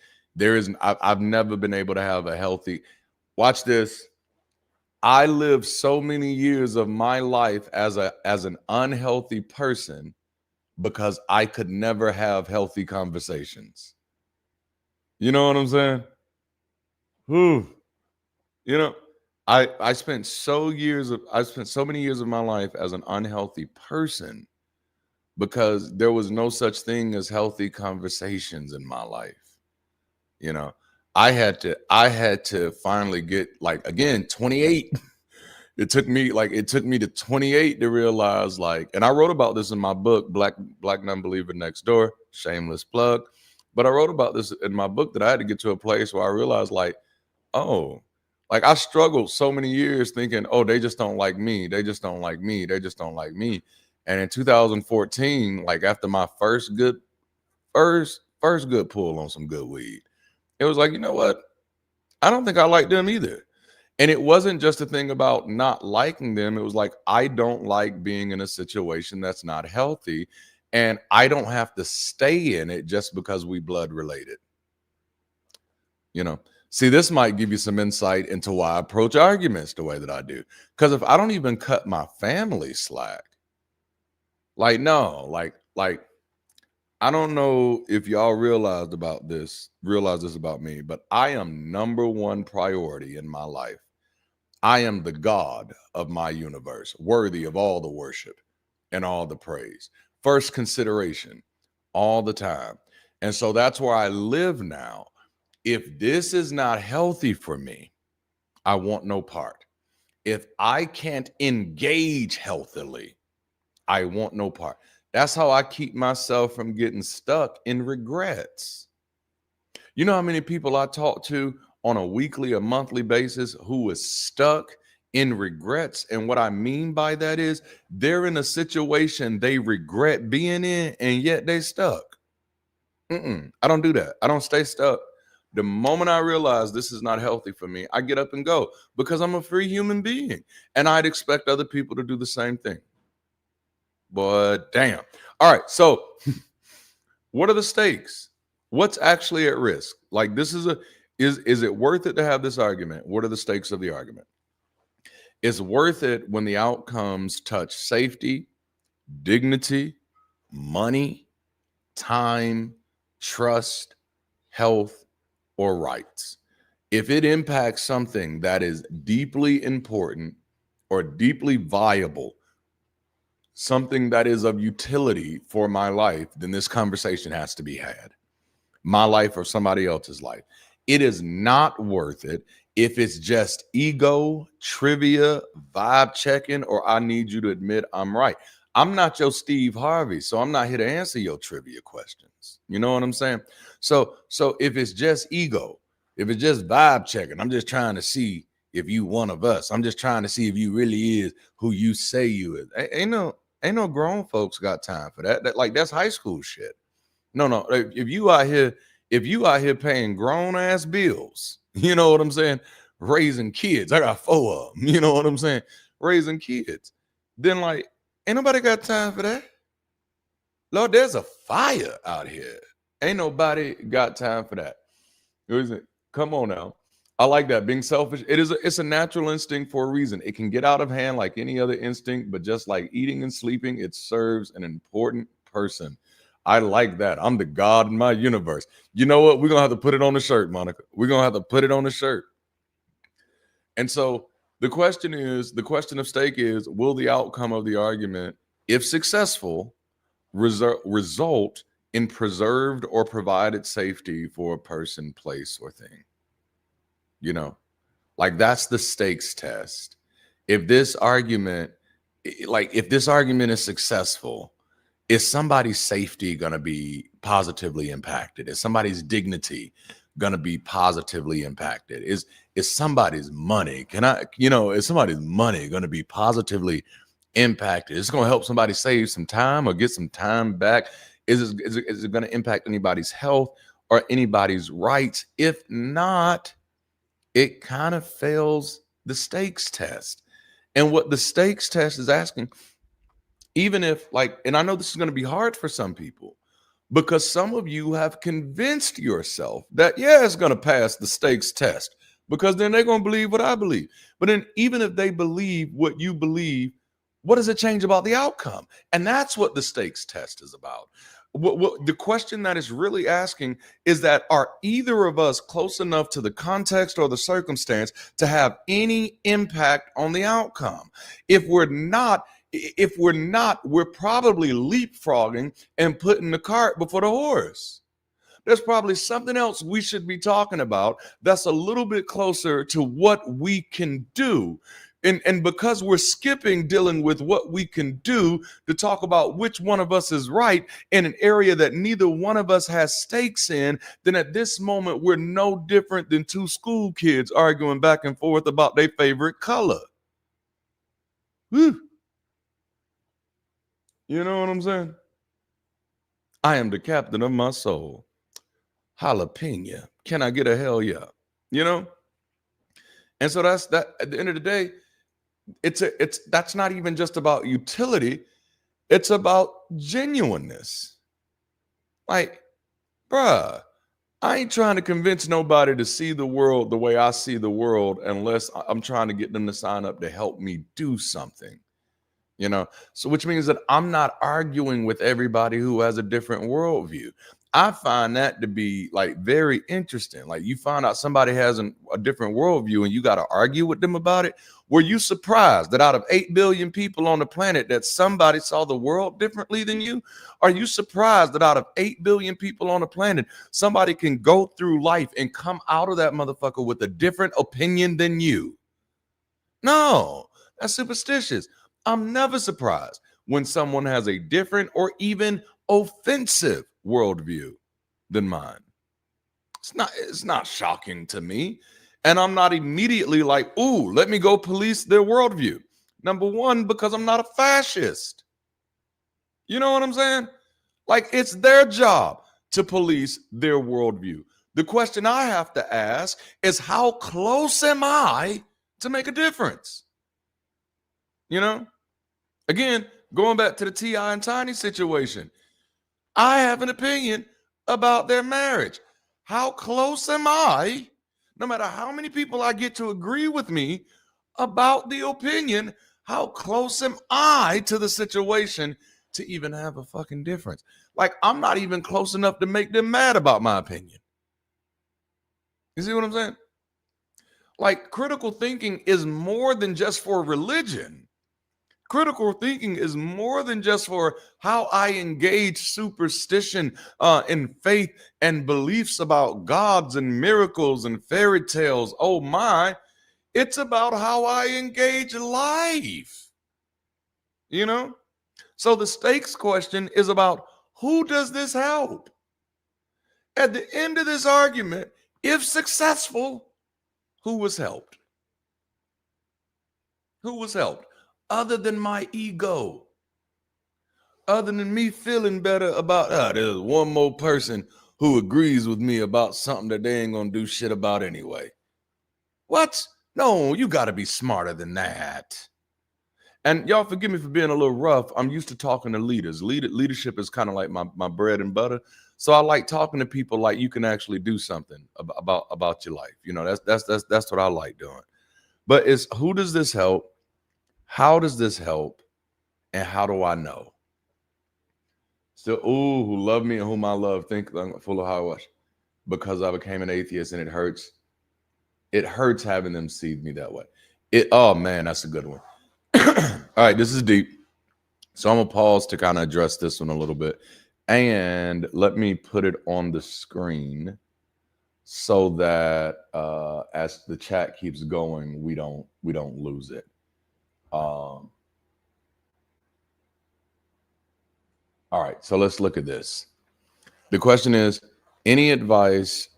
I've never been able to have a healthy. Watch this. I lived so many years of my life as an unhealthy person because I could never have healthy conversations. You know what I'm saying? Whew. You know, I spent so many years of my life as an unhealthy person because there was no such thing as healthy conversations in my life. You know, I had to finally get, like, again, 28. It took me to 28 to realize, like, and I wrote about this in my book, Black Non-Believer Next Door, shameless plug. But I wrote about this in my book that I had to get to a place where I realized, like, oh, like I struggled so many years thinking, oh, they just don't like me. They just don't like me. They just don't like me. And in 2014, like after my first good pull on some good weed, it was like, you know what? I don't think I like them either. And it wasn't just a thing about not liking them. It was like, I don't like being in a situation that's not healthy. And I don't have to stay in it just because we blood related. You know, see, this might give you some insight into why I approach arguments the way that I do. Because if I don't even cut my family slack, like, no, like, I don't know if y'all realize this about me, but I am number one priority in my life. I am the God of my universe, worthy of all the worship and all the praise. First consideration all the time. And so that's where I live now. If this is not healthy for me, I want no part. If I can't engage healthily, I want no part. That's how I keep myself from getting stuck in regrets. You know how many people I talk to on a weekly or monthly basis who is stuck in regrets? And what I mean by that is they're in a situation they regret being in, and yet they stuck. I don't do that. I don't stay stuck. The moment I realize this is not healthy for me, I get up and go because I'm a free human being, and I'd expect other people to do the same thing. But damn. All right. So what are the stakes? What's actually at risk? Like, this is it worth it to have this argument? What are the stakes of the argument? It's worth it when the outcomes touch safety, dignity, money, time, trust, health, or rights. If it impacts something that is deeply important or deeply viable, something that is of utility for my life, then this conversation has to be had. My life or somebody else's life. It is not worth it if it's just ego, trivia, vibe checking, or I need you to admit I'm right. I'm not your Steve Harvey, so I'm not here to answer your trivia questions. You know what I'm saying? So if it's just ego, if it's just vibe checking, I'm just trying to see if you one of us. I'm just trying to see if you really is who you say you is. Ain't no grown folks got time for that. That's high school shit. No. If you out here paying grown ass bills, you know what I'm saying? Raising kids. I got 4 of them. You know what I'm saying? Raising kids. Then, like, ain't nobody got time for that. Lord, there's a fire out here. Ain't nobody got time for that. Come on now. I like that. Being selfish. It's a natural instinct for a reason. It can get out of hand like any other instinct, but just like eating and sleeping, it serves an important person. I like that. I'm the God in my universe. You know what? We're going to have to put it on the shirt, Monica. We're going to have to put it on the shirt. And so the question of stake is, will the outcome of the argument, if successful, result in preserved or provided safety for a person, place, or thing. You know, like that's the stakes test. If this argument, if this argument is successful, is somebody's safety going to be positively impacted? Is somebody's dignity going to be positively impacted? Is somebody's money, is somebody's money going to be positively impacted? It's going to help somebody save some time or get some time back. Is it going to impact anybody's health or anybody's rights? If not, it kind of fails the stakes test. And what the stakes test is asking, even if and I know this is going to be hard for some people, because some of you have convinced yourself that, yeah, it's going to pass the stakes test, because then they're going to believe what I believe. But then even if they believe what you believe, what does it change about the outcome? And that's what the stakes test is about. What the question that is really asking is that, are either of us close enough to the context or the circumstance to have any impact on the outcome? If we're not, we're probably leapfrogging and putting the cart before the horse. There's probably something else we should be talking about that's a little bit closer to what we can do. And because we're skipping dealing with what we can do to talk about which one of us is right in an area that neither one of us has stakes in, then at this moment, we're no different than two school kids arguing back and forth about their favorite color. Whew. You know what I'm saying? I am the captain of my soul. Jalapeno. Can I get a hell yeah? You know? And so that's that. At the end of the day, that's not even just about utility. It's about genuineness. Like, bruh, I ain't trying to convince nobody to see the world the way I see the world unless I'm trying to get them to sign up to help me do something. So which means that I'm not arguing with everybody who has a different worldview. I find that to be very interesting. Like, you find out somebody has a different worldview and you got to argue with them about it. Were you surprised that out of 8 billion people on the planet that somebody saw the world differently than you? Are you surprised that out of 8 billion people on the planet, somebody can go through life and come out of that motherfucker with a different opinion than you? No, that's superstitious. I'm never surprised when someone has a different or even offensive worldview than mine. It's not shocking to me. And I'm not immediately like, ooh, let me go police their worldview. Number one, because I'm not a fascist. You know what I'm saying? Like, it's their job to police their worldview. The question I have to ask is, how close am I to make a difference? Again, going back to the T.I. and Tiny situation, I have an opinion about their marriage. How close am I, no matter how many people I get to agree with me about the opinion, how close am I to the situation to even have a fucking difference? Like, I'm not even close enough to make them mad about my opinion. You see what I'm saying? Like, critical thinking is more than just for religion. Critical thinking is more than just for how I engage superstition and faith and beliefs about gods and miracles and fairy tales. Oh my, it's about how I engage life. So the stakes question is about, who does this help? At the end of this argument, if successful, who was helped? Who was helped? Other than my ego, other than me feeling better about, there's one more person who agrees with me about something that they ain't gonna do shit about anyway. What? No, you gotta be smarter than that. And y'all forgive me for being a little rough. I'm used to talking to leaders. Leadership is kind of like my bread and butter. So I like talking to people like you can actually do something about your life. That's what I like doing. But it's, who does this help? How does this help? And how do I know? Still, who love me and whom I love think I'm full of hogwash, because I became an atheist, and it hurts. It hurts having them see me that way. Oh man, that's a good one. All right, this is deep. So I'm gonna pause to kind of address this one a little bit. And let me put it on the screen so that as the chat keeps going, we don't lose it. Um, all right, so let's look at this. The question is, any advice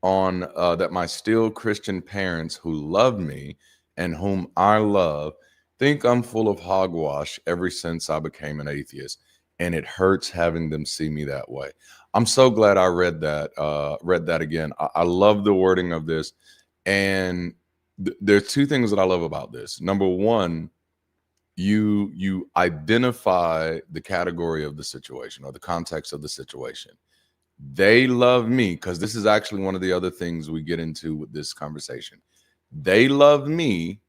on that my still Christian parents who love me and whom I love think I'm full of hogwash ever since I became an atheist, and it hurts having them see me that way. I'm so glad I read that. Read that again. I love the wording of this, and there are two things that I love about this. Number one, you identify the category of the situation or the context of the situation. They love me, because this is actually one of the other things we get into with this conversation. They love me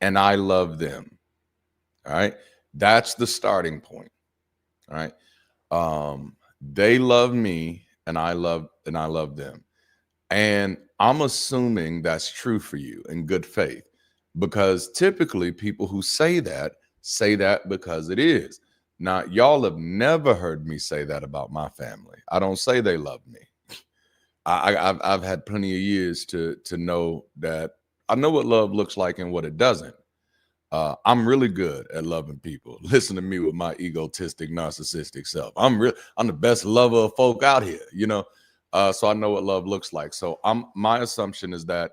and I love them. All right. That's the starting point. All right. They love me and I love them. And I'm assuming that's true for you in good faith, because typically people who say that because it is. Now, y'all have never heard me say that about my family. I don't say they love me. I've had plenty of years to know that I know what love looks like and what it doesn't. I'm really good at loving people. Listen to me with my egotistic, narcissistic self. I'm the best lover of folk out here, you know. So I know what love looks like. So my assumption is that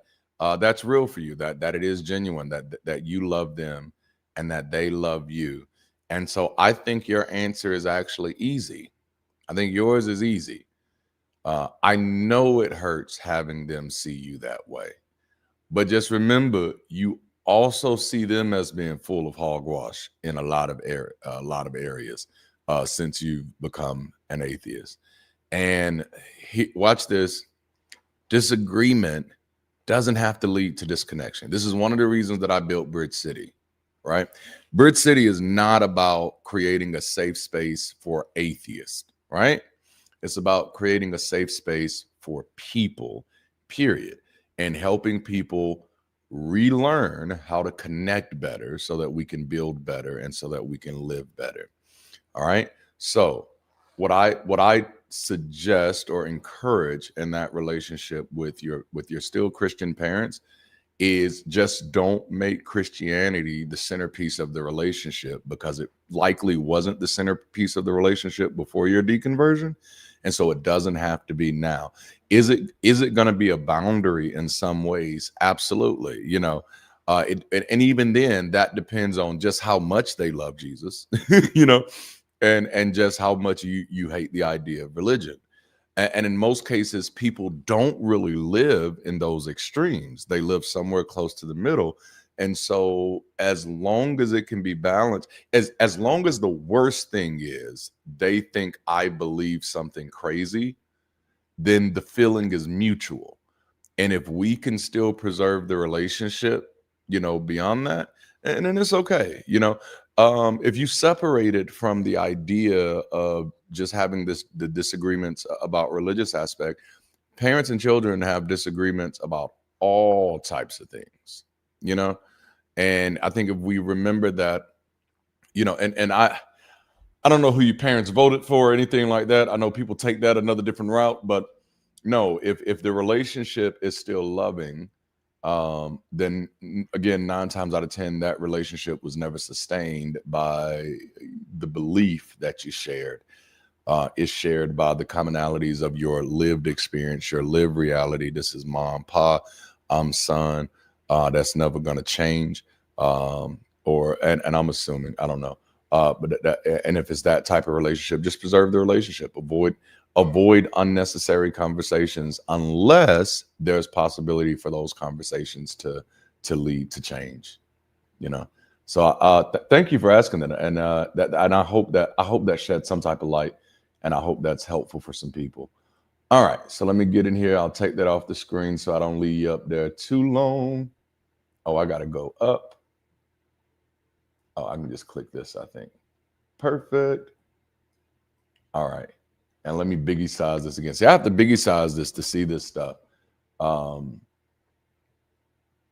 that's real for you, that it is genuine, that you love them and that they love you. And so I think your answer is actually easy. I think yours is easy. I know it hurts having them see you that way, but just remember, you also see them as being full of hogwash in a lot of areas since you've become an atheist. And watch this: disagreement doesn't have to lead to disconnection. This is one of the reasons that I built Bridge City, right? Bridge City is not about creating a safe space for atheists, right? It's about creating a safe space for people, period, and helping people relearn how to connect better so that we can build better and so that we can live better. All right. So what I suggest or encourage in that relationship with your still Christian parents is just don't make Christianity the centerpiece of the relationship, because it likely wasn't the centerpiece of the relationship before your deconversion. And so it doesn't have to be now. Is it going to be a boundary in some ways? Absolutely. You know, and even then that depends on just how much they love Jesus, you know, and just how much you hate the idea of religion. And in most cases, people don't really live in those extremes. They live somewhere close to the middle. And so as long as it can be balanced, as long as the worst thing is they think I believe something crazy, then the feeling is mutual. And if we can still preserve the relationship, you know, beyond that, and then it's okay. You know, if you separate it from the idea of just having the disagreements about religious aspect, parents and children have disagreements about all types of things, you know. And I think if we remember that, you know, and I don't know who your parents voted for or anything like that. I know people take that another different route, but no, if the relationship is still loving, then again, 9 times out of 10, that relationship was never sustained by the belief that you shared. Is shared by the commonalities of your lived experience, your lived reality. This is mom, pa, I'm son. That's never going to change. And I'm assuming, I don't know. And if it's that type of relationship, just preserve the relationship. Avoid unnecessary conversations unless there's possibility for those conversations to lead to change. You know. So thank you for asking that, and I hope that sheds some type of light, and I hope that's helpful for some people. All right, so let me get in here. I'll take that off the screen so I don't leave you up there too long. Oh, I got to go up. Oh, I can just click this, I think. Perfect. All right. And let me biggie size this again. See, I have to biggie size this to see this stuff.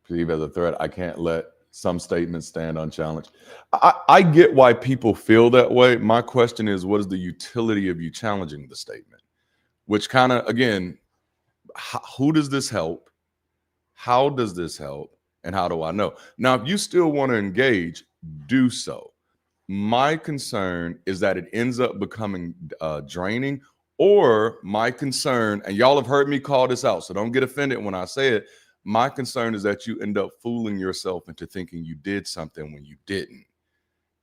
Perceive as a threat. I can't let Some statements stand unchallenged. I get why people feel that way. My question is, what is the utility of you challenging the statement? Which kind of, again, who does this help? How does this help? And how do I know? Now, if you still want to engage, do so. My concern is that it ends up becoming draining, or my concern, and y'all have heard me call this out, so don't get offended when I say it. My concern is that you end up fooling yourself into thinking you did something when you didn't.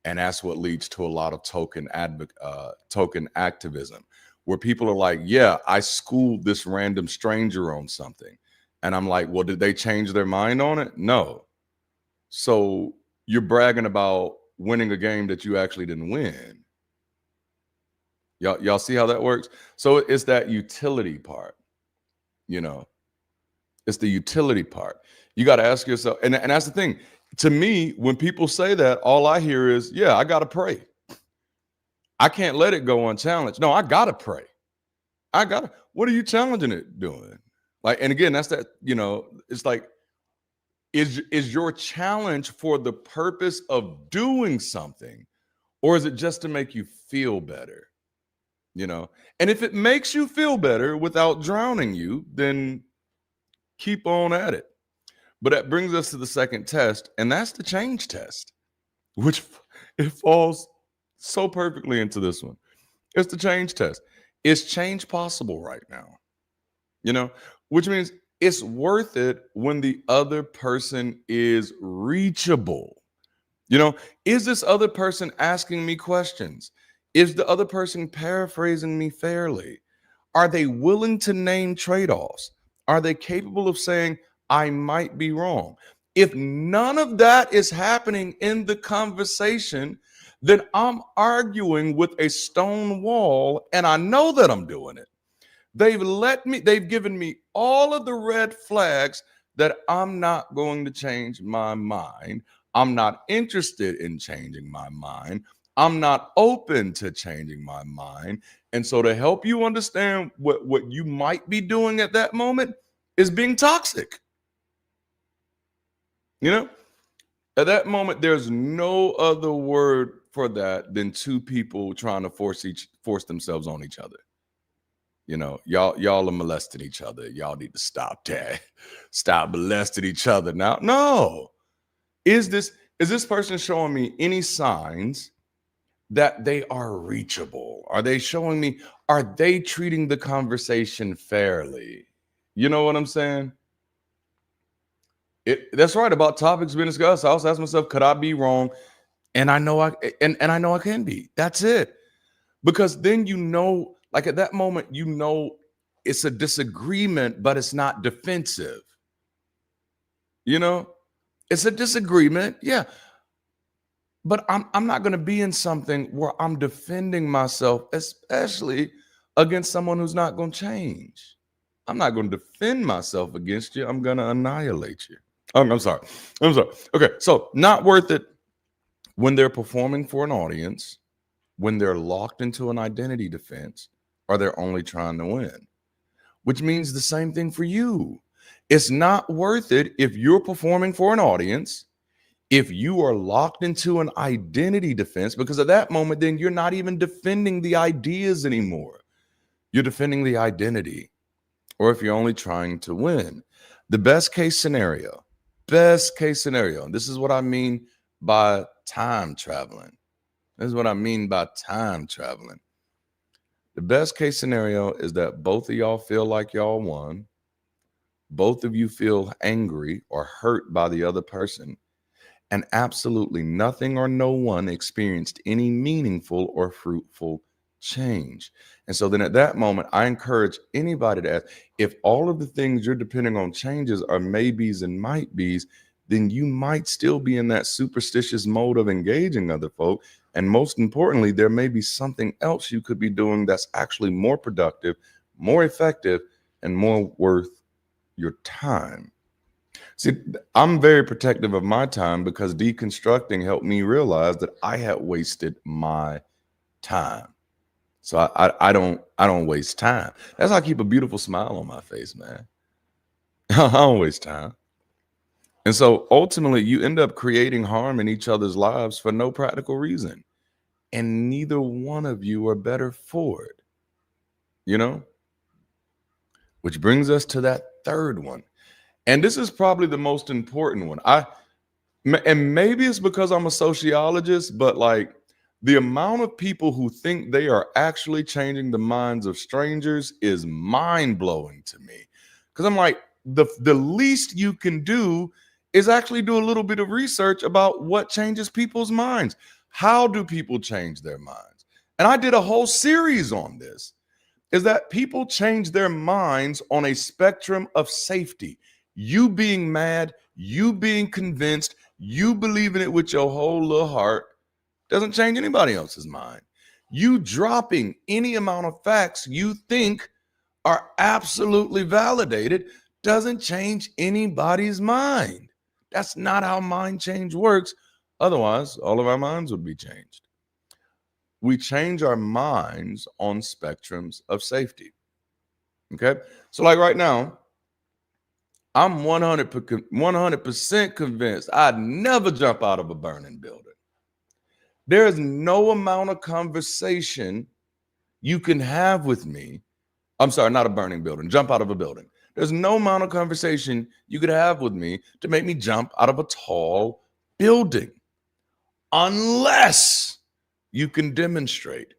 And that's what leads to a lot of token activism, where people are like, yeah, I schooled this random stranger on something. And I'm like, well, did they change their mind on it? No. So you're bragging about winning a game that you actually didn't win. Y'all see how that works? So it's that utility part, you know. It's the utility part. You got to ask yourself, and that's the thing. To me, when people say that, all I hear is, yeah, I got to pray. I can't let it go unchallenged. No, I got to pray. What are you challenging it doing? Like, and again, that's that, you know, it's like, is your challenge for the purpose of doing something, or is it just to make you feel better? You know, and if it makes you feel better without drowning you, then keep on at it. But that brings us to the second test, and that's the change test, which it falls so perfectly into this one. It's the change test. Is change possible right now? You know, which means it's worth it when the other person is reachable. You know, is this other person asking me questions? Is the other person paraphrasing me fairly? Are they willing to name trade-offs? Are they capable of saying, I might be wrong? If none of that is happening in the conversation, then I'm arguing with a stone wall, and I know that I'm doing it. They've given me all of the red flags that I'm not going to change my mind. I'm not interested in changing my mind. I'm not open to changing my mind. And so to help you understand what you might be doing at that moment is being toxic. You know, at that moment, there's no other word for that than two people trying to force themselves on each other. You know, y'all are molesting each other. Y'all need to stop that. Stop molesting each other now. No. Is this person showing me any signs that they are reachable? Are they showing me, are they treating the conversation fairly? You know what I'm saying? That's right. About topics being discussed, I also ask myself, could I be wrong? And I know I know I can be. That's it. Because then, you know, like at that moment, you know, it's a disagreement, but it's not defensive. You know, it's a disagreement. Yeah. But I'm not going to be in something where I'm defending myself, especially against someone who's not going to change. I'm not going to defend myself against you. I'm going to annihilate you. I'm sorry. Okay. So not worth it when they're performing for an audience, when they're locked into an identity defense, or they're only trying to win, which means the same thing for you. It's not worth it if you're performing for an audience, if you are locked into an identity defense, because at that moment, then you're not even defending the ideas anymore. You're defending the identity, or if you're only trying to win. The best case scenario, and this is what I mean by time traveling. This is what I mean by time traveling. The best case scenario is that both of y'all feel like y'all won. Both of you feel angry or hurt by the other person. And absolutely nothing or no one experienced any meaningful or fruitful change. And so then at that moment, I encourage anybody to ask, if all of the things you're depending on changes are maybes and might be's, then you might still be in that superstitious mode of engaging other folk. And most importantly, there may be something else you could be doing that's actually more productive, more effective, and more worth your time. See, I'm very protective of my time because deconstructing helped me realize that I had wasted my time. So I don't waste time. That's how I keep a beautiful smile on my face, man. I don't waste time. And so ultimately, you end up creating harm in each other's lives for no practical reason. And neither one of you are better for it, you know? Which brings us to that third one. And this is probably the most important one. And maybe it's because I'm a sociologist, but like the amount of people who think they are actually changing the minds of strangers is mind blowing to me. Because I'm like, the least you can do is actually do a little bit of research about what changes people's minds. How do people change their minds? And I did a whole series on this. Is that people change their minds on a spectrum of safety. You being mad, you being convinced, you believing it with your whole little heart doesn't change anybody else's mind. You dropping any amount of facts you think are absolutely validated doesn't change anybody's mind. That's not how mind change works. Otherwise, all of our minds would be changed. We change our minds on spectrums of safety. Okay. So, like right now, I'm 100% convinced I'd never jump out of a burning building. There's no amount of conversation you can have with me. I'm sorry, not a burning building, jump out of a building. There's no amount of conversation you could have with me to make me jump out of a tall building, unless you can demonstrate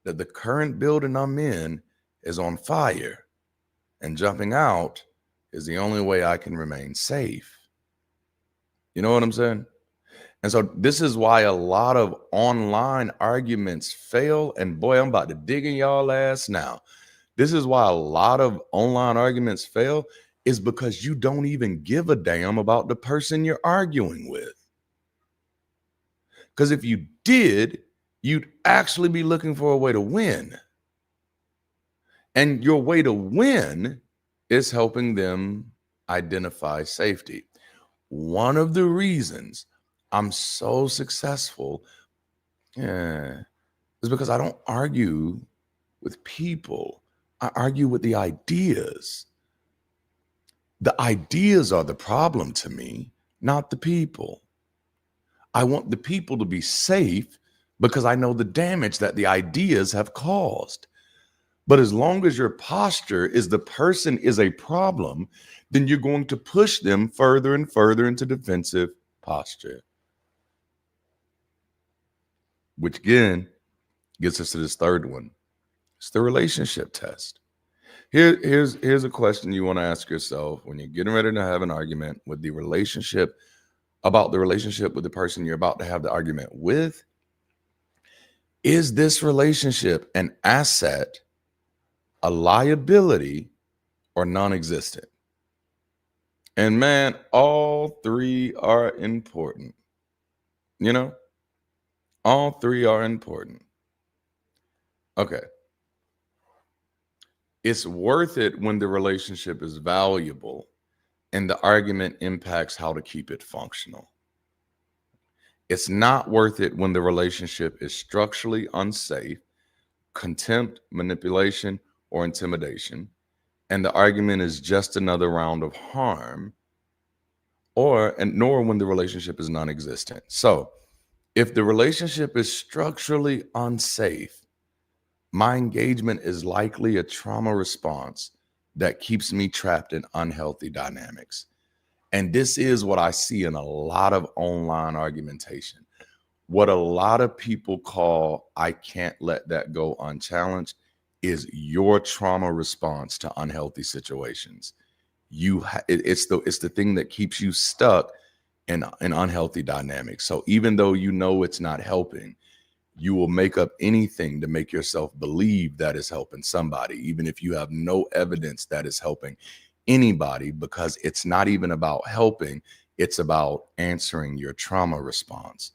that the current building I'm in is on fire and jumping out is the only way I can remain safe. You know what I'm saying? And so this is why a lot of online arguments fail. And boy, I'm about to dig in y'all ass now. This is why a lot of online arguments fail, is because you don't even give a damn about the person you're arguing with. Because if you did, you'd actually be looking for a way to win. And your way to win is helping them identify safety. One of the reasons I'm so successful is because I don't argue with people. I argue with the ideas. The ideas are the problem to me, not the people. I want the people to be safe because I know the damage that the ideas have caused. But as long as your posture is the person is a problem, then you're going to push them further and further into defensive posture. Which again gets us to this third one. It's the relationship test. Here's a question you want to ask yourself when you're getting ready to have an argument with the relationship, about the relationship with the person you're about to have the argument with. Is this relationship an asset, a liability, or non-existent? And man, all three are important. You know, all three are important. Okay. It's worth it when the relationship is valuable and the argument impacts how to keep it functional. It's not worth it when the relationship is structurally unsafe, contempt, manipulation, or intimidation, and the argument is just another round of harm, nor when the relationship is non-existent. So if the relationship is structurally unsafe, my engagement is likely a trauma response that keeps me trapped in unhealthy dynamics. And this is what I see in a lot of online argumentation. What a lot of people call, I can't let that go unchallenged, is your trauma response to unhealthy situations. It's the thing that keeps you stuck in unhealthy dynamics. So even though you know it's not helping, you will make up anything to make yourself believe that is helping somebody, even if you have no evidence that is helping anybody, because it's not even about helping. It's about answering your trauma response.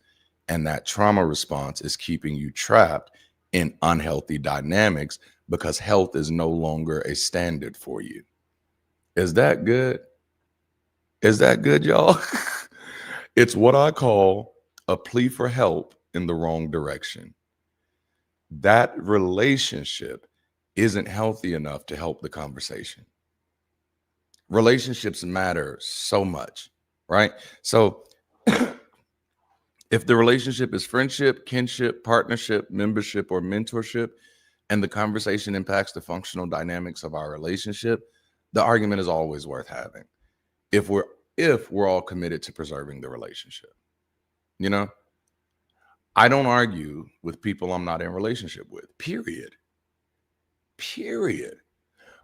And that trauma response is keeping you trapped in unhealthy dynamics because health is no longer a standard for you. Is that good? Is that good, y'all? It's what I call a plea for help in the wrong direction. That relationship isn't healthy enough to help the conversation. Relationships matter so much. right? So if the relationship is friendship, kinship, partnership, membership, or mentorship, and the conversation impacts the functional dynamics of our relationship, the argument is always worth having. If we're all committed to preserving the relationship. You know, I don't argue with people I'm not in relationship with. Period. Period.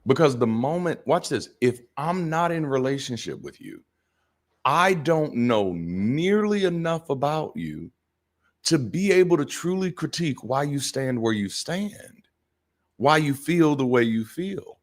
Because the moment, watch this, if I'm not in relationship with you, I don't know nearly enough about you to be able to truly critique why you stand where you stand, why you feel the way you feel.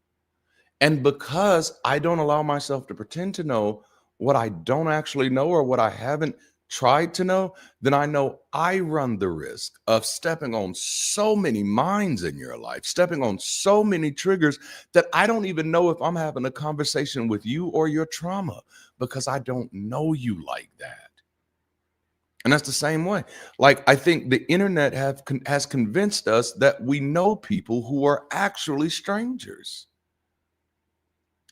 And because I don't allow myself to pretend to know what I don't actually know or what I haven't tried to know, then I know I run the risk of stepping on so many mines in your life, stepping on so many triggers that I don't even know if I'm having a conversation with you or your trauma because I don't know you like that. And that's the same way. Like, I think the internet has convinced us that we know people who are actually strangers.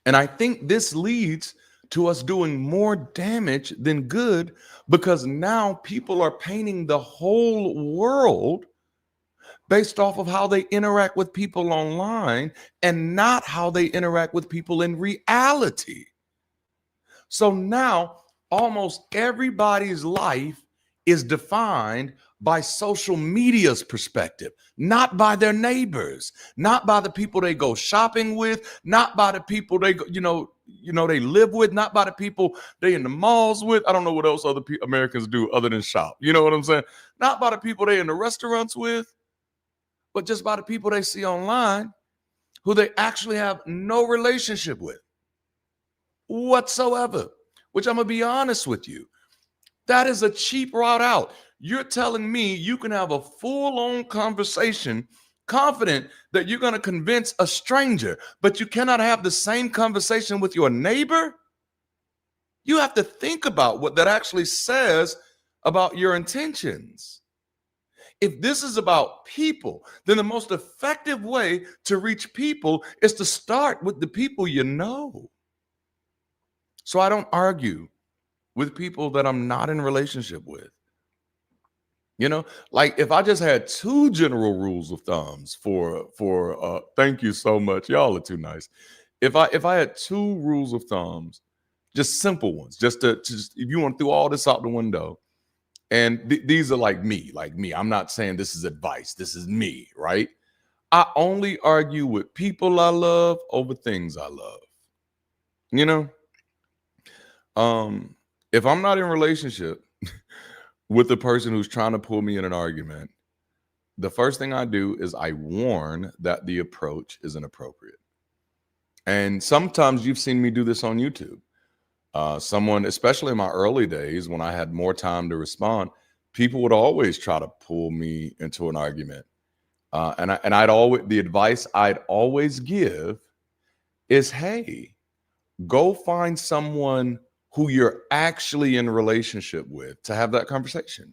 And I think this leads to us doing more damage than good because now people are painting the whole world based off of how they interact with people online and not how they interact with people in reality. So now almost everybody's life is defined by social media's perspective, not by their neighbors, not by the people they go shopping with, not by the people they go, they live with, not by the people they in the malls with. I don't know what else other Americans do other than shop. You know what I'm saying? Not by the people they in the restaurants with, but just by the people they see online who they actually have no relationship with whatsoever. Which I'm gonna be honest with you, that is a cheap route out. You're telling me you can have a full-on conversation confident that you're going to convince a stranger, but you cannot have the same conversation with your neighbor? You have to think about what that actually says about your intentions. If this is about people, then the most effective way to reach people is to start with the people you know. So I don't argue with people that I'm not in relationship with. Like if I just had two general rules of thumbs for thank you so much. Y'all are too nice. If I had two rules of thumbs, just simple ones, just if you want to throw all this out the window, and these are like me. I'm not saying this is advice. This is me, right? I only argue with people I love over things I love. You know? If I'm not in relationship with the person who's trying to pull me in an argument, the first thing I do is I warn that the approach is inappropriate. And sometimes you've seen me do this on YouTube. Someone, especially in my early days when I had more time to respond, people would always try to pull me into an argument. The advice I'd always give is, hey, go find someone who you're actually in relationship with to have that conversation.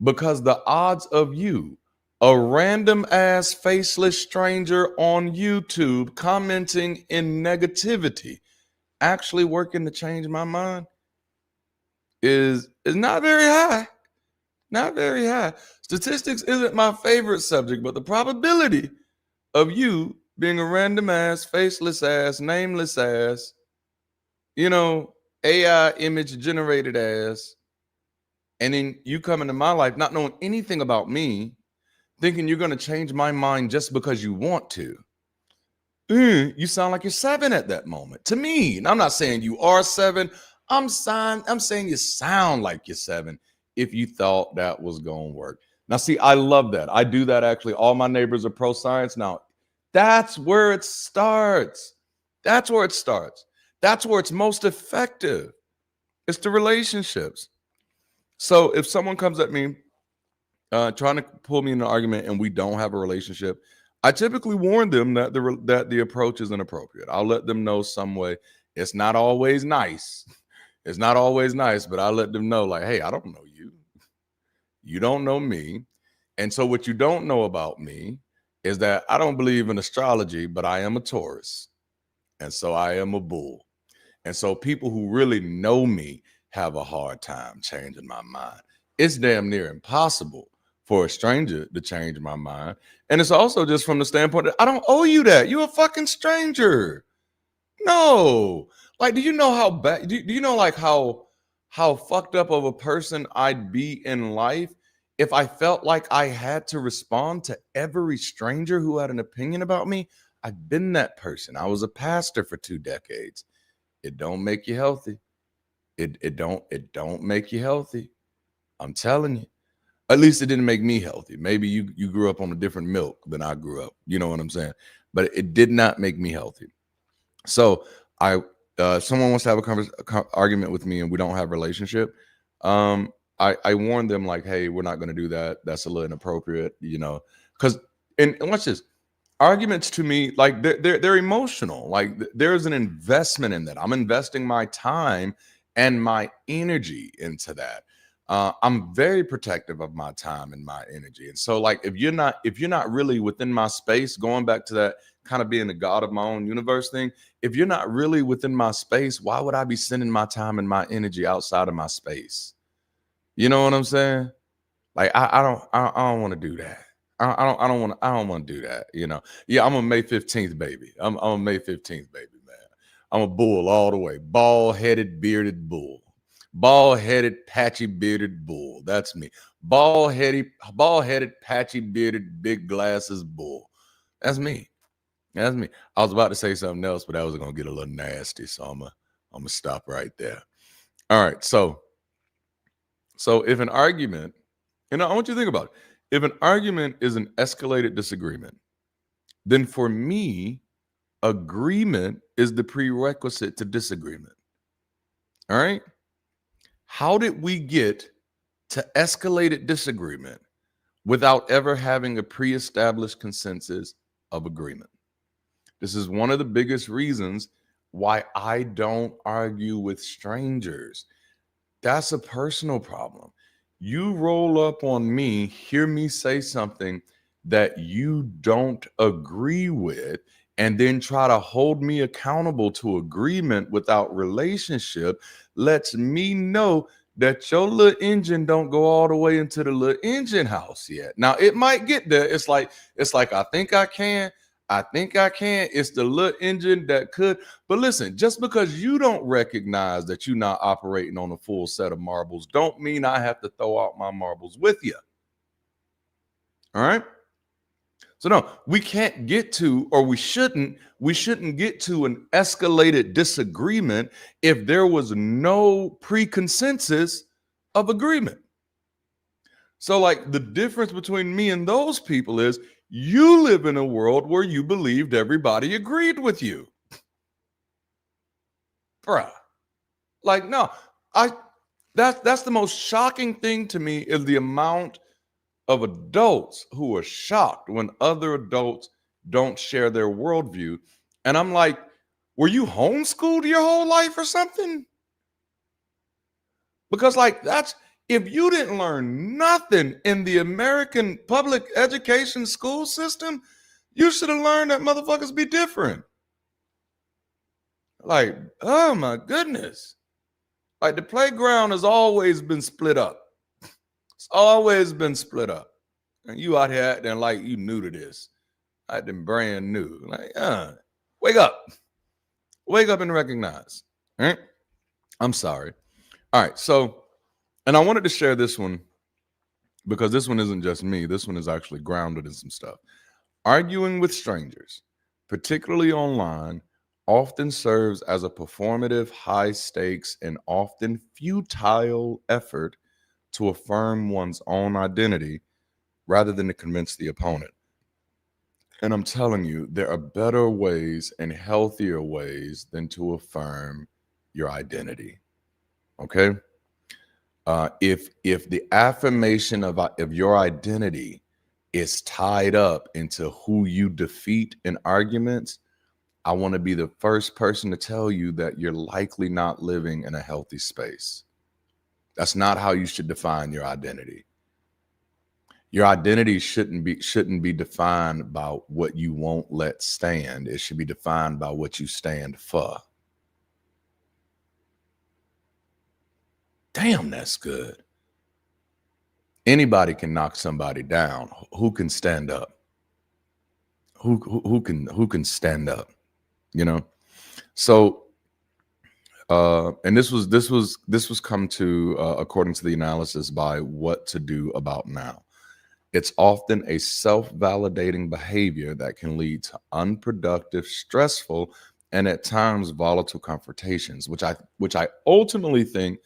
Because the odds of you, a random ass faceless stranger on YouTube commenting in negativity, actually working to change my mind is not very high. Not very high. Statistics isn't my favorite subject, but the probability of you being a random ass, faceless ass, nameless ass, AI image generated ass, and then you come into my life not knowing anything about me, thinking you're going to change my mind just because you want to. You sound like you're 7 at that moment. To me, and I'm not saying you are 7. I'm saying you sound like you're 7 if you thought that was going to work. Now, see, I love that. I do that actually. All my neighbors are pro-science. Now, that's where it starts. That's where it starts. That's where it's most effective. It's the relationships. So if someone comes at me trying to pull me in an argument and we don't have a relationship, I typically warn them that the approach is inappropriate. I'll let them know some way. It's not always nice. It's not always nice, but I'll let them know, like, hey, I don't know you. You don't know me. And so what you don't know about me is that I don't believe in astrology, but I am a Taurus. And so I am a bull. And so people who really know me have a hard time changing my mind. It's damn near impossible for a stranger to change my mind. And it's also just from the standpoint that I don't owe you that. You're a fucking stranger. No. Like, do you know how bad, do you know like how fucked up of a person I'd be in life if I felt like I had to respond to every stranger who had an opinion about me? I've been that person. I was a pastor for 2 decades. It don't make you healthy. It don't make you healthy. I'm telling you. At least it didn't make me healthy. Maybe you grew up on a different milk than I grew up. You know what I'm saying? But it did not make me healthy. So someone wants to have a argument with me and we don't have a relationship. I warn them like, hey, we're not going to do that. That's a little inappropriate, you know, because and watch this. Arguments to me, like they're emotional. Like there's an investment in that. I'm investing my time and my energy into that. I'm very protective of my time and my energy. And so like if you're not really within my space, going back to that kind of being the God of my own universe thing, if you're not really within my space, why would I be sending my time and my energy outside of my space? You know what I'm saying? Like I don't want to do that. I don't want to do that. You know? Yeah, I'm a May 15th baby. I'm a May 15th baby, man. I'm a bull all the way. Bald-headed, bearded bull. Bald-headed, patchy bearded bull. That's me. Bald-headed, patchy bearded, big glasses bull. That's me. That's me. I was about to say something else, but that was gonna get a little nasty. So I'm gonna stop right there. All right. So if an argument, and I want you to think about it. If an argument is an escalated disagreement, then for me, agreement is the prerequisite to disagreement. All right. How did we get to escalated disagreement without ever having a pre-established consensus of agreement? This is one of the biggest reasons why I don't argue with strangers. That's a personal problem. You roll up on me, hear me say something that you don't agree with, and then try to hold me accountable to agreement without relationship, lets me know that your little engine don't go all the way into the little engine house yet. Now it might get there. It's like I think I can. I think I can. It's the little engine that could. But listen, just because you don't recognize that you're not operating on a full set of marbles, don't mean I have to throw out my marbles with you. All right. So no, we can't get to, or we shouldn't get to an escalated disagreement if there was no pre-consensus of agreement. So like the difference between me and those people is you live in a world where you believed everybody agreed with you. Bruh. Like, no, that's the most shocking thing to me is the amount of adults who are shocked when other adults don't share their worldview. And I'm like, were you homeschooled your whole life or something? Because like if you didn't learn nothing in the American public education school system, you should have learned that motherfuckers be different. Like, oh my goodness. Like the playground has always been split up. It's always been split up. And you out here acting like you new to this. Acting brand new. Like, wake up. Wake up and recognize. All right? I'm sorry. All right. So, and I wanted to share this one because this one isn't just me. This one is actually grounded in some stuff. Arguing with strangers, particularly online, often serves as a performative, high stakes, and often futile effort to affirm one's own identity rather than to convince the opponent. And I'm telling you, there are better ways and healthier ways than to affirm your identity. Okay? If the affirmation of your identity is tied up into who you defeat in arguments, I want to be the first person to tell you that you're likely not living in a healthy space. That's not how you should define your identity. Your identity shouldn't be defined by what you won't let stand. It should be defined by what you stand for. Damn, that's good. Anybody can knock somebody down. Who can stand up? Who can stand up? You know. So, and this was come to according to the analysis by What to Do About Now. It's often a self-validating behavior that can lead to unproductive, stressful, and at times volatile confrontations, which I ultimately think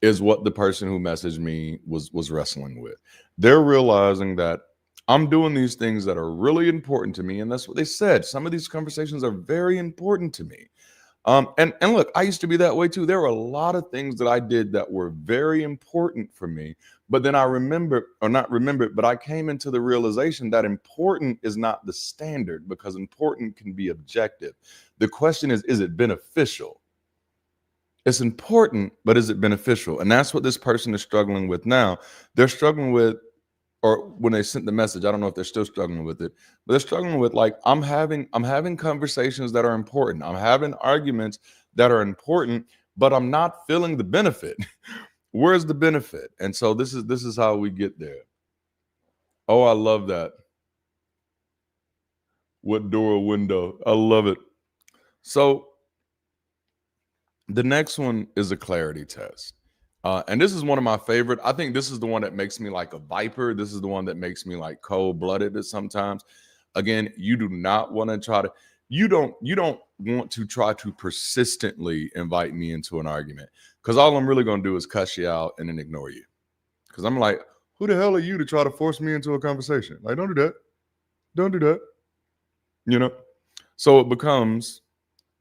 is what the person who messaged me was wrestling with. They're realizing that I'm doing these things that are really important to me, and that's what they said. Some of these conversations are very important to me. And look, I used to be that way too. There were a lot of things that I did that were very important for me, but then I remember, or not remember, but I came into the realization that important is not the standard, because important can be objective. The question is it beneficial? It's important, but is it beneficial? And that's what this person is struggling with now. They're struggling with, or when they sent the message, I don't know if they're still struggling with it, but they're struggling with, like, I'm having conversations that are important. I'm having arguments that are important, but I'm not feeling the benefit. Where's the benefit? And so this is how we get there. Oh, I love that. What door or window? I love it. So the next one is a clarity test. And this is one of my favorite. I think this is the one that makes me like a viper. This is the one that makes me like cold-blooded sometimes. Again, you do not want to try to, you don't want to try to persistently invite me into an argument, because all I'm really going to do is cuss you out and then ignore you. Because I'm like, who the hell are you to try to force me into a conversation? Like, don't do that. Don't do that. You know? So it becomes,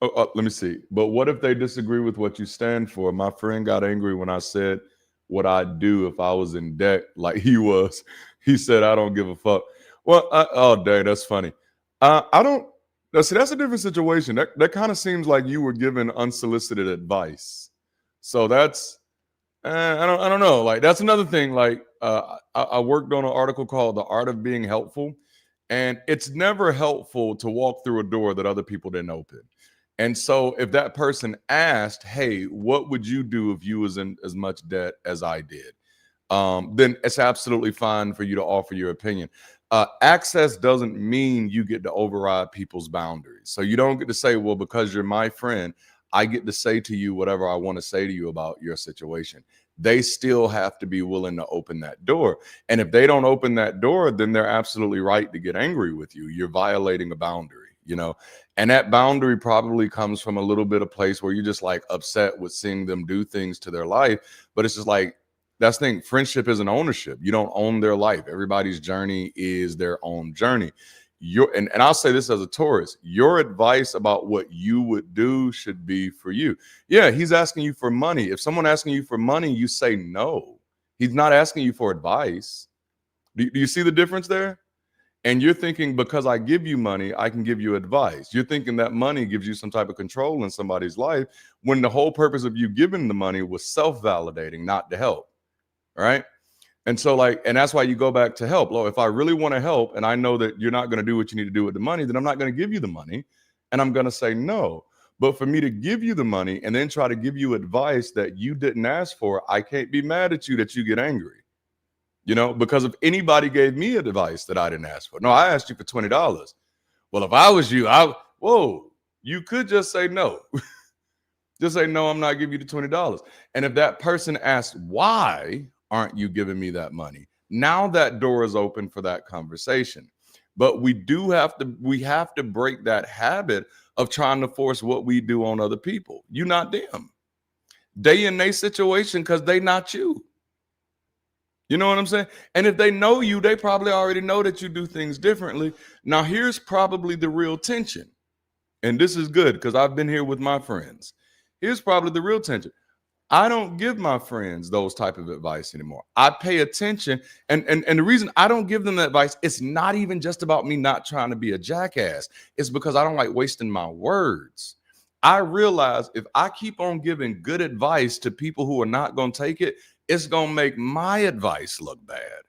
let me see. But what if they disagree with what you stand for? My friend got angry when I said what I'd do if I was in debt, like he was. He said, I don't give a fuck. Well, oh, dang, that's funny. I don't. See, that's a different situation. That kind of seems like you were given unsolicited advice. So that's, I don't know. Like, that's another thing. Like, I worked on an article called "The Art of Being Helpful," and it's never helpful to walk through a door that other people didn't open. And so if that person asked, hey, what would you do if you was in as much debt as I did? Then it's absolutely fine for you to offer your opinion. Access doesn't mean you get to override people's boundaries. So you don't get to say, well, because you're my friend, I get to say to you whatever I want to say to you about your situation. They still have to be willing to open that door. And if they don't open that door, then they're absolutely right to get angry with you. You're violating a boundary, you know, and that boundary probably comes from a little bit of place where you're just like upset with seeing them do things to their life. But it's just like, that's the thing. Friendship isn't ownership. You don't own their life. Everybody's journey is their own journey. And I'll say this as a Taurus, your advice about what you would do should be for you. Yeah, he's asking you for money. If someone asking you for money, you say no. He's not asking you for advice. Do you see the difference there? And you're thinking, because I give you money, I can give you advice. You're thinking that money gives you some type of control in somebody's life, when the whole purpose of you giving the money was self-validating, not to help. Right? And so, like, and that's why you go back to help. Well, if I really want to help and I know that you're not going to do what you need to do with the money, then I'm not going to give you the money, and I'm going to say no. But for me to give you the money and then try to give you advice that you didn't ask for, I can't be mad at you that you get angry. You know, because if anybody gave me advice that I didn't ask for, no, I asked you for $20. Well, if I was you, you could just say no. Just say, no, I'm not giving you the $20. And if that person asks, why aren't you giving me that money? Now that door is open for that conversation. But we have to break that habit of trying to force what we do on other people. You not them. They in their situation because they not you. You know what I'm saying? And if they know you, they probably already know that you do things differently. Now, here's probably the real tension. And this is good because I've been here with my friends. Here's probably the real tension. I don't give my friends those type of advice anymore. I pay attention. And the reason I don't give them that advice, it's not even just about me not trying to be a jackass. It's because I don't like wasting my words. I realize if I keep on giving good advice to people who are not going to take it, it's going to make my advice look bad.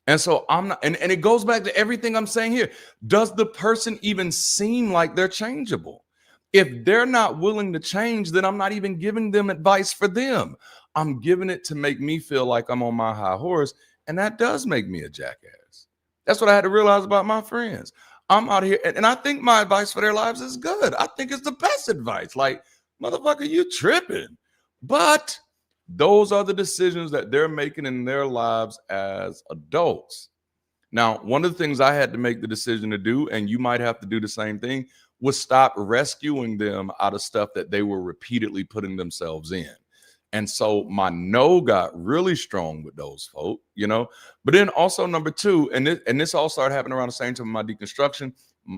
And so I'm not, and it goes back to everything I'm saying here. Does the person even seem like they're changeable? If they're not willing to change, then I'm not even giving them advice for them. I'm giving it to make me feel like I'm on my high horse. And that does make me a jackass. That's what I had to realize about my friends. I'm out here, and I think my advice for their lives is good. I think it's the best advice. Like, motherfucker, you tripping. But those are the decisions that they're making in their lives as adults. Now, one of the things I had to make the decision to do, and you might have to do the same thing, was stop rescuing them out of stuff that they were repeatedly putting themselves in. And so my no got really strong with those folk, you know. But then also number two, and this all started happening around the same time of my deconstruction.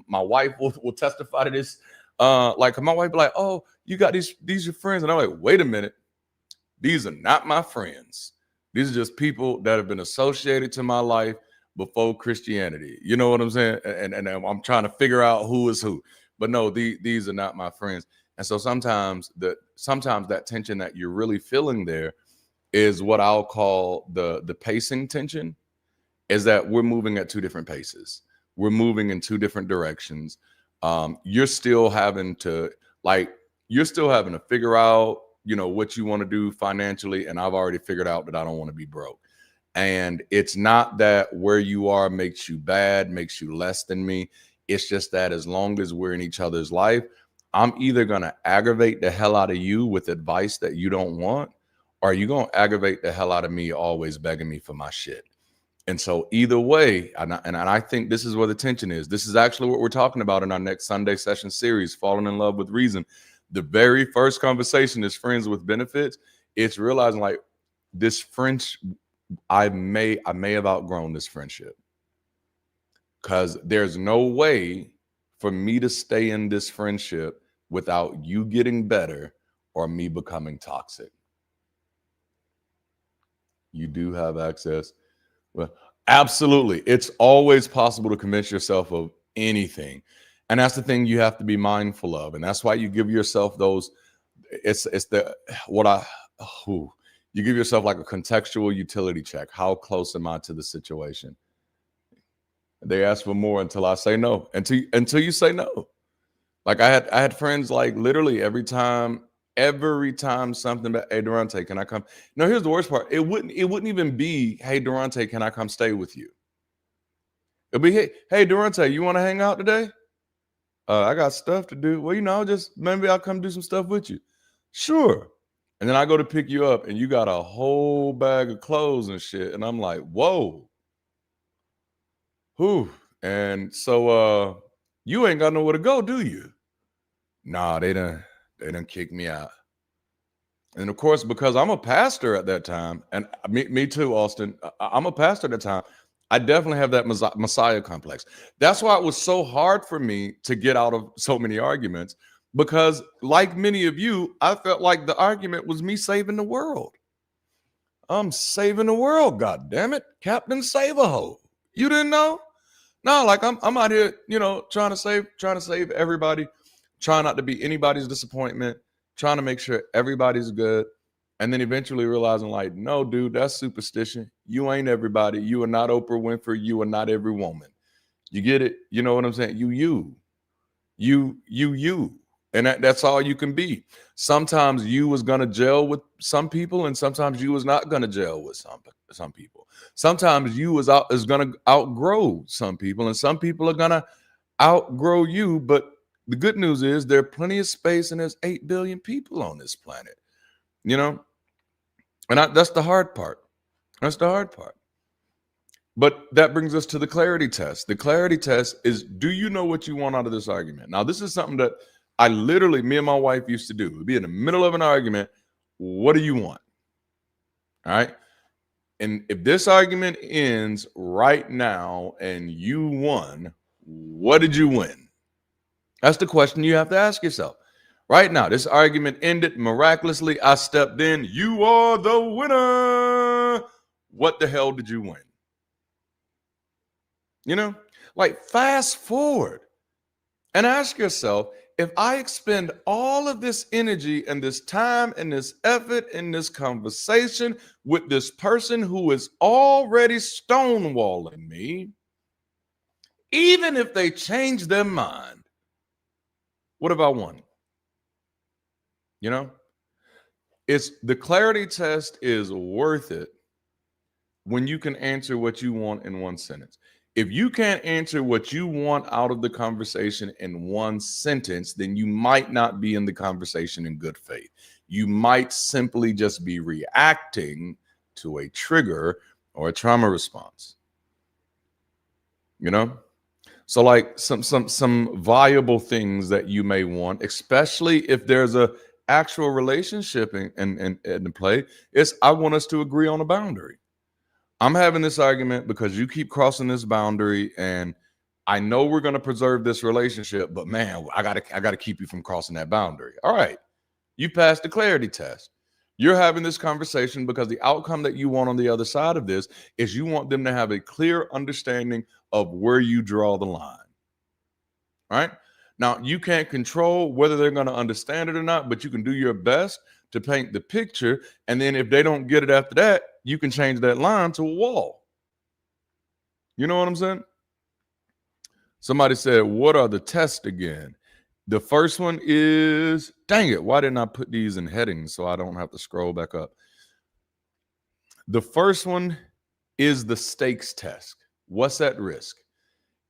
My wife will testify to this. Like my wife be like, "Oh, you got these your friends," and I'm like, "Wait a minute, these are not my friends. These are just people that have been associated to my life before Christianity." You know what I'm saying? And I'm trying to figure out who is who. But no, these are not my friends. And so sometimes that tension that you're really feeling there is what I'll call the pacing tension, is that we're moving at two different paces. We're moving in two different directions. You're still having to figure out, you know, what you want to do financially. And I've already figured out that I don't want to be broke. And it's not that where you are makes you bad, makes you less than me. It's just that as long as we're in each other's life, I'm either going to aggravate the hell out of you with advice that you don't want, or you're going to aggravate the hell out of me always begging me for my shit. And so either way, and I think this is where the tension is. This is actually what we're talking about in our next Sunday session series, Falling in Love with Reason. The very first conversation is friends with benefits. It's realizing like this friendship, I may have outgrown this friendship, because there's no way for me to stay in this friendship without you getting better or me becoming toxic. You do have access. Well, absolutely. It's always possible to convince yourself of anything. And that's the thing you have to be mindful of. And that's why you give yourself those, you give yourself like a contextual utility check. How close am I to the situation? They ask for more until I say no, until you say no. Like I had friends, like literally every time something about, "Hey Darante, can I come?" No, here's the worst part. It wouldn't even be, "Hey Darante, can I come stay with you?" It'd be, hey Darante, you want to hang out today? I got stuff to do. Well, you know, just maybe I'll come do some stuff with you. Sure. And then I go to pick you up and you got a whole bag of clothes and shit. And I'm like, whoa. Whew. And so you ain't got nowhere to go, do you? Nah, they done kick me out. And of course, because I'm a pastor at that time, and me too, Austin, I'm a pastor at that time, I definitely have that Messiah complex. That's why it was so hard for me to get out of so many arguments, because like many of you, I felt like the argument was me saving the world. I'm saving the world, God damn it. Captain Save-A-Ho. You didn't know? No, like I'm out here, you know, trying to save everybody, trying not to be anybody's disappointment, trying to make sure everybody's good. And then eventually realizing, like, no, dude, that's superstition. You ain't everybody. You are not Oprah Winfrey. You are not every woman. You get it? You know what I'm saying? You. And that's all you can be. Sometimes you was going to gel with some people, and sometimes you was not going to gel with some people. Sometimes you is going to outgrow some people, and some people are going to outgrow you. But the good news is there's plenty of space, and there's 8 billion people on this planet, you know? And that's the hard part. That's the hard part. But that brings us to the clarity test. The clarity test is, do you know what you want out of this argument? Now, this is something that me and my wife used to do. We'd be in the middle of an argument. What do you want? All right. And if this argument ends right now and you won, what did you win? That's the question you have to ask yourself. Right now, this argument ended miraculously. I stepped in. You are the winner. What the hell did you win? You know, like fast forward and ask yourself, if I expend all of this energy and this time and this effort in this conversation with this person who is already stonewalling me, even if they change their mind, what have I won? You know, it's the clarity test is worth it when you can answer what you want in one sentence. If you can't answer what you want out of the conversation in one sentence, then you might not be in the conversation in good faith. You might simply just be reacting to a trigger or a trauma response. You know? So like some viable things that you may want, especially if there's a actual relationship in play, is I want us to agree on a boundary. I'm having this argument because you keep crossing this boundary, and I know we're going to preserve this relationship, but man, I gotta keep you from crossing that boundary. All right, you passed the clarity test. You're having this conversation because the outcome that you want on the other side of this is you want them to have a clear understanding of where you draw the line. All right. Now, you can't control whether they're going to understand it or not, but you can do your best to paint the picture. And then if they don't get it after that, you can change that line to a wall. You know what I'm saying? Somebody said, what are the tests again? The first one is, dang it, why didn't I put these in headings so I don't have to scroll back up? The first one is the stakes test. What's at risk?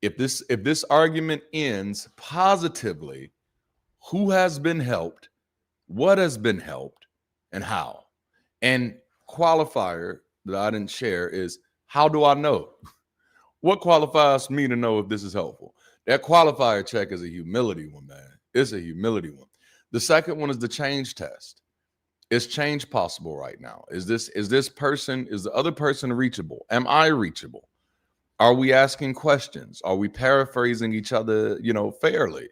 If this argument ends positively, who has been helped, what has been helped, and how? And qualifier that I didn't share is, how do I know? What qualifies me to know if this is helpful? That qualifier check is a humility one, man. It's a humility one. The second one is the change test. Is change possible right now? Is the other person reachable? Am I reachable? Are we asking questions? Are we paraphrasing each other, fairly?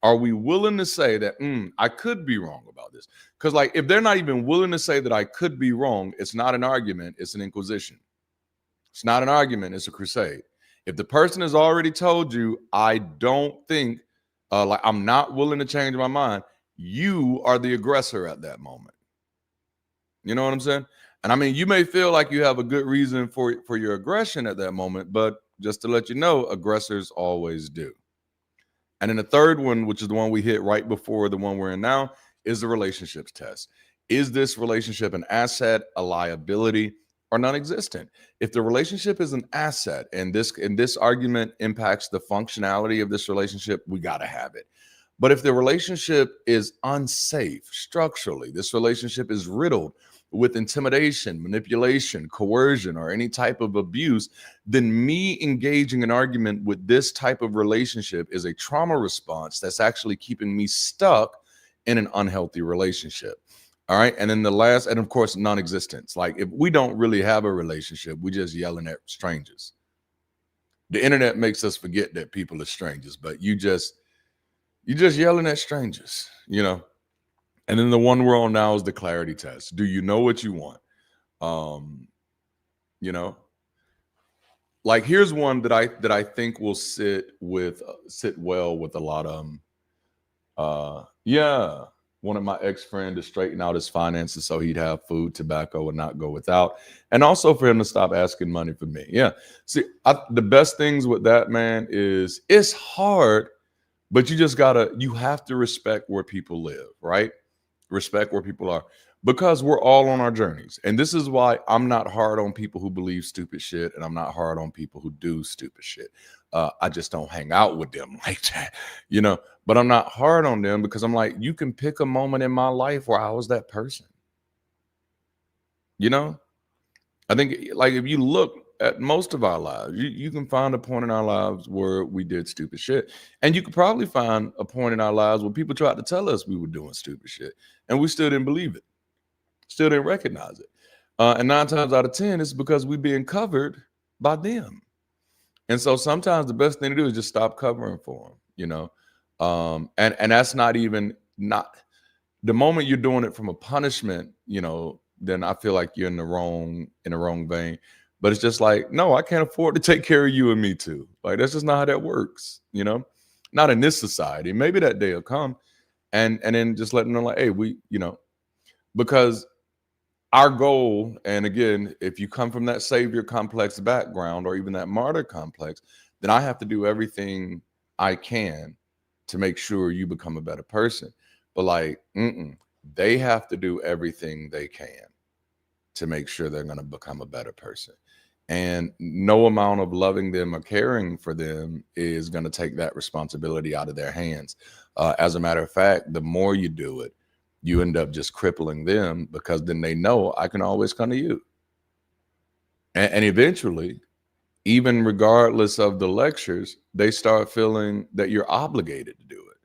Are we willing to say that I could be wrong about this? Because like if they're not even willing to say that I could be wrong, it's not an argument, it's an inquisition. It's not an argument, it's a crusade. If the person has already told you, I don't think, I'm not willing to change my mind, you are the aggressor at that moment. You know what I'm saying? And I mean, you may feel like you have a good reason for your aggression at that moment, but just to let you know, aggressors always do. And then the third one, which is the one we hit right before the one we're in now, is the relationships test. Is this relationship an asset, a liability, or non-existent? If the relationship is an asset and this argument impacts the functionality of this relationship, we got to have it. But if the relationship is unsafe structurally, this relationship is riddled with intimidation, manipulation, coercion, or any type of abuse, then me engaging an argument with this type of relationship is a trauma response that's actually keeping me stuck in an unhealthy relationship. All right. And then the last, and of course, non-existence. Like if we don't really have a relationship, we just yelling at strangers. The internet makes us forget that people are strangers, but you just yelling at strangers, And then the one we're on now is the clarity test. Do you know what you want? Like here's one that I think will sit well with a lot of one of my ex-friends to straighten out his finances so he'd have food, tobacco, and not go without. And also for him to stop asking money for me. Yeah. See, the best things with that, man, is it's hard, but you have to respect where people live, right? Respect where people are, because we're all on our journeys. And this is why I'm not hard on people who believe stupid shit, and I'm not hard on people who do stupid shit. I just don't hang out with them like that, but I'm not hard on them because I'm like, you can pick a moment in my life where I was that person. I think like if you look at most of our lives, you can find a point in our lives where we did stupid shit. And you could probably find a point in our lives where people tried to tell us we were doing stupid shit and we still didn't believe it, still didn't recognize it. And 9 times out of 10, it's because we're being covered by them. And so sometimes the best thing to do is just stop covering for them, and that's not the moment you're doing it from a punishment, then I feel like you're in the wrong vein. But it's just like, no, I can't afford to take care of you and me too. Like, that's just not how that works, not in this society. Maybe that day will come. And then just letting them know, like, hey, because our goal, and again, if you come from that savior complex background or even that martyr complex, then I have to do everything I can to make sure you become a better person. But like, they have to do everything they can to make sure they're going to become a better person. And no amount of loving them or caring for them is going to take that responsibility out of their hands. As a matter of fact, the more you do it, you end up just crippling them, because then they know I can always come to you. And eventually, even regardless of the lectures, they start feeling that you're obligated to do it.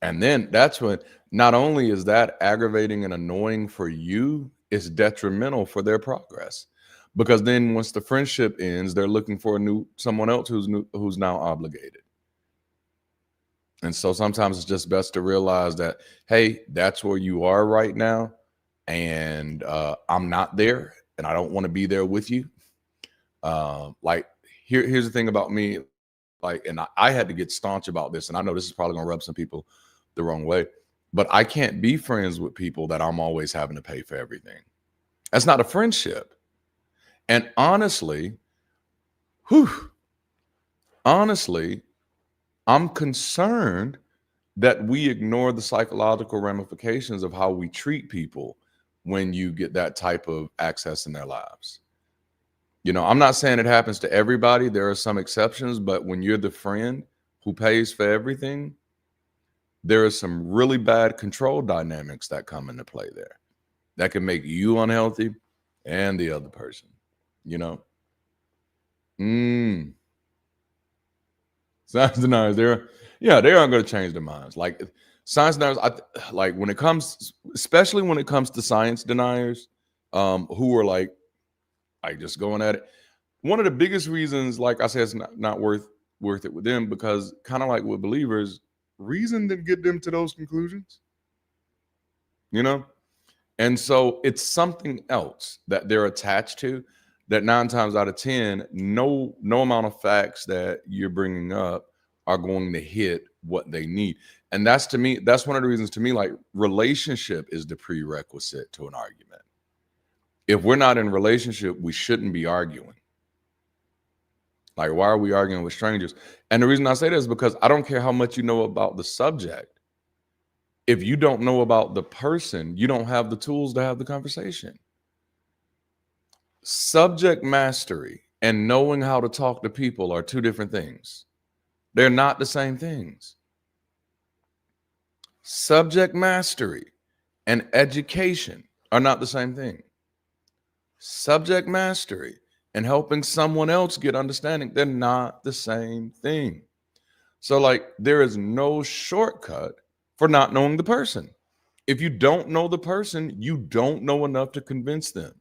And then that's when, not only is that aggravating and annoying for you, it's detrimental for their progress. Because then once the friendship ends, they're looking for someone else who's now obligated. And so sometimes it's just best to realize that, hey, that's where you are right now, and I'm not there, and I don't want to be there with you. Like here's the thing about me, like, and I had to get staunch about this, and I know this is probably gonna rub some people the wrong way, but I can't be friends with people that I'm always having to pay for everything. That's not a friendship. And honestly, I'm concerned that we ignore the psychological ramifications of how we treat people when you get that type of access in their lives. You know, I'm not saying it happens to everybody. There are some exceptions, but when you're the friend who pays for everything, there are some really bad control dynamics that come into play there that can make you unhealthy and the other person, you know? Science deniers, they aren't going to change their minds. Like science deniers, like when it comes, especially when it comes to science deniers, who are like just going at it. One of the biggest reasons, like I said, it's not worth it with them, because kind of like with believers, reason didn't get them to those conclusions, you know? And so it's something else that they're attached to, that 9 times out of 10, no amount of facts that you're bringing up are going to hit what they need. And that's, to me, that's one of the reasons, to me, like, relationship is the prerequisite to an argument. If we're not in relationship, we shouldn't be arguing. Like, why are we arguing with strangers? And the reason I say that is because I don't care how much you know about the subject. If you don't know about the person, you don't have the tools to have the conversation. Subject mastery and knowing how to talk to people are two different things. They're not the same things. Subject mastery and education are not the same thing. Subject mastery and helping someone else get understanding, they're not the same thing. So, like, there is no shortcut for not knowing the person. If you don't know the person, you don't know enough to convince them.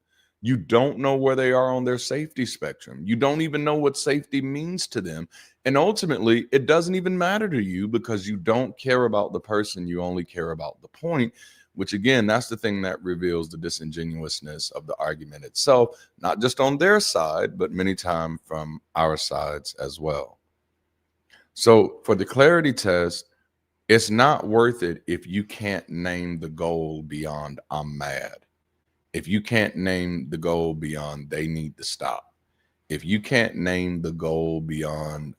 You don't know where they are on their safety spectrum. You don't even know what safety means to them. And ultimately, it doesn't even matter to you, because you don't care about the person. You only care about the point, which, again, that's the thing that reveals the disingenuousness of the argument itself, not just on their side, but many times from our sides as well. So for the clarity test, it's not worth it if you can't name the goal beyond I'm mad. If you can't name the goal beyond they need to stop. If you can't name the goal beyond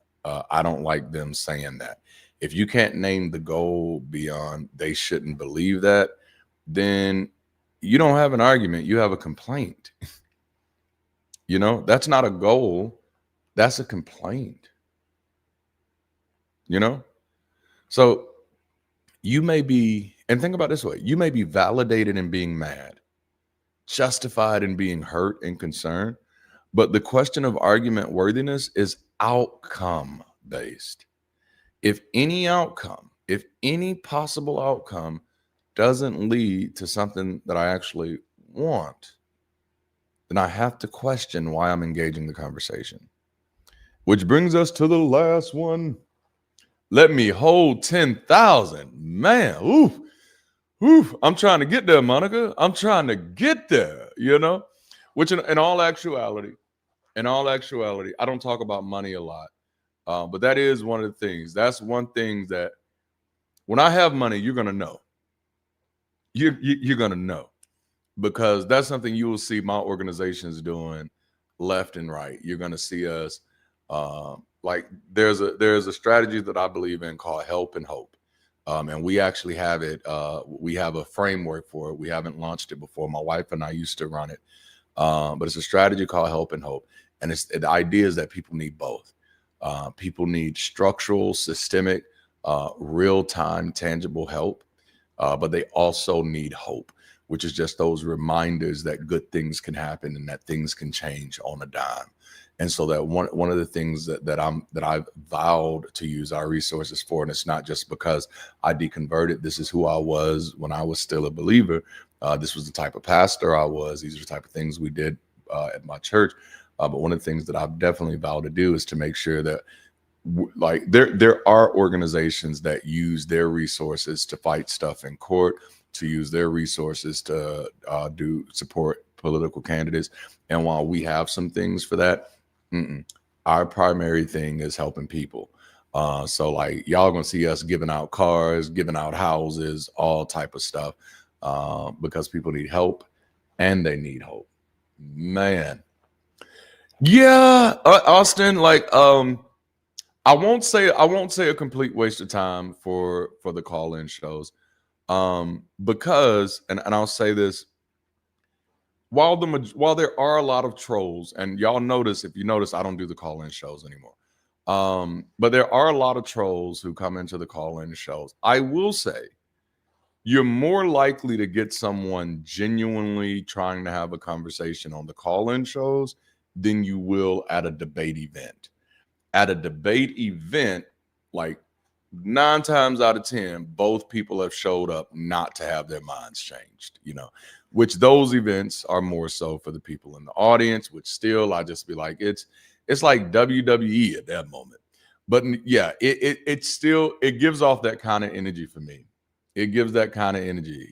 I don't like them saying that. If you can't name the goal beyond they shouldn't believe that, then you don't have an argument. You have a complaint. You know, that's not a goal. That's a complaint. You know? So you may be, and think about it this way, you may be validated in being mad, justified in being hurt and concerned, but the question of argument worthiness is outcome based. If any possible outcome doesn't lead to something that I actually want, then I have to question why I'm engaging the conversation. Which brings us to the last one. Let me hold 10,000. Man, ooh, I'm trying to get there, Monica. I'm trying to get there, you know? Which in all actuality, I don't talk about money a lot. But that is one of the things. That's one thing that when I have money, you're going to know. You're going to know, because that's something you will see my organizations doing left and right. You're going to see us, like there's a strategy that I believe in called help and hope. And we actually have it. We have a framework for it. We haven't launched it before. My wife and I used to run it, but it's a strategy called Help and Hope. And the idea is that people need both. People need structural, systemic, real-time, tangible help, but they also need hope, which is just those reminders that good things can happen and that things can change on a dime. And so that one of the things that I've vowed to use our resources for, and it's not just because I deconverted. This is who I was when I was still a believer. This was the type of pastor I was. These are the type of things we did at my church. But one of the things that I've definitely vowed to do is to make sure that like there are organizations that use their resources to fight stuff in court, to use their resources to do support political candidates. And while we have some things for that, our primary thing is helping people. So like y'all gonna see us giving out cars, giving out houses, all type of stuff, because people need help and they need hope. Man, yeah, Austin. Like, I won't say a complete waste of time for the call-in shows, because and I'll say this. While there are a lot of trolls, and y'all notice, if you notice, I don't do the call-in shows anymore. But there are a lot of trolls who come into the call-in shows. I will say you're more likely to get someone genuinely trying to have a conversation on the call-in shows than you will at a debate event. At a debate event, like 9 times out of 10, both people have showed up not to have their minds changed, which those events are more so for the people in the audience, which still I just be like, it's like WWE at that moment. But yeah, it still gives off that kind of energy for me. It gives that kind of energy,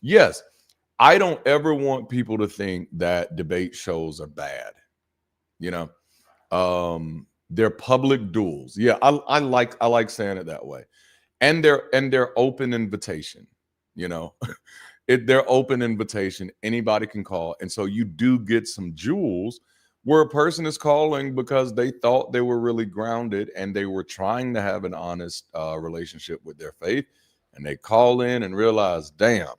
Yes, I don't ever want people to think that debate shows are bad, they're public duels. Yeah, I like saying it that way. And they're open invitation, they're open invitation. Anybody can call. And so you do get some jewels where a person is calling because they thought they were really grounded and they were trying to have an honest relationship with their faith. And they call in and realize, damn,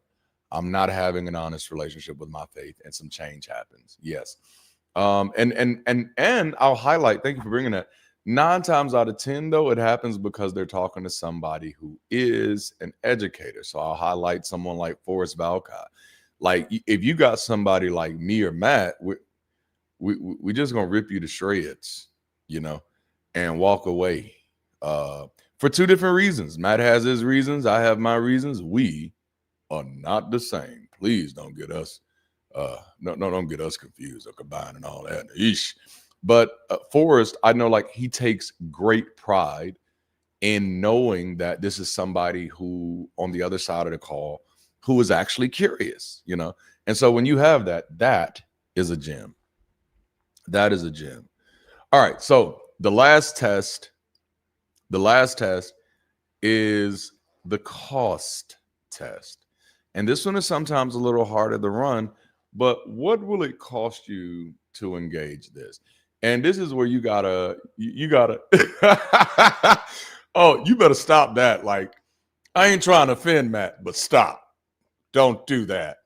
I'm not having an honest relationship with my faith, and some change happens. Yes. And I'll highlight, thank you for bringing that. 9 times out of 10, though, it happens because they're talking to somebody who is an educator. So I'll highlight someone like Forrest Valcott. Like, if you got somebody like me or Matt, we just gonna rip you to shreds, and walk away. For 2 different reasons. Matt has his reasons. I have my reasons. We are not the same. Please don't get us. Don't get us confused or combined and all that. Eesh. But Forrest, I know, like, he takes great pride in knowing that this is somebody who, on the other side of the call, who is actually curious, And so when you have that, that is a gem. That is a gem. All right. So the last test is the cost test. And this one is sometimes a little harder to run, but what will it cost you to engage this? And this is where you gotta oh, you better stop that. Like, I ain't trying to offend Matt, but stop. Don't do that.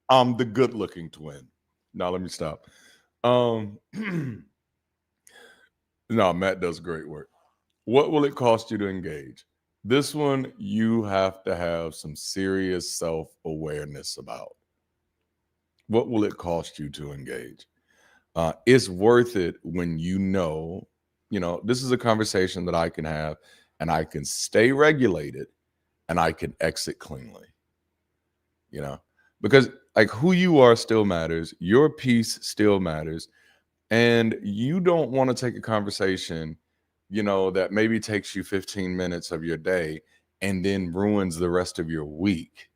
I'm the good looking twin. Now let me stop. No, Matt does great work. What will it cost you to engage? This one, you have to have some serious self-awareness about. What will it cost you to engage? It's worth it when this is a conversation that I can have and I can stay regulated and I can exit cleanly, because like who you are still matters. Your peace still matters. And you don't want to take a conversation, that maybe takes you 15 minutes of your day and then ruins the rest of your week.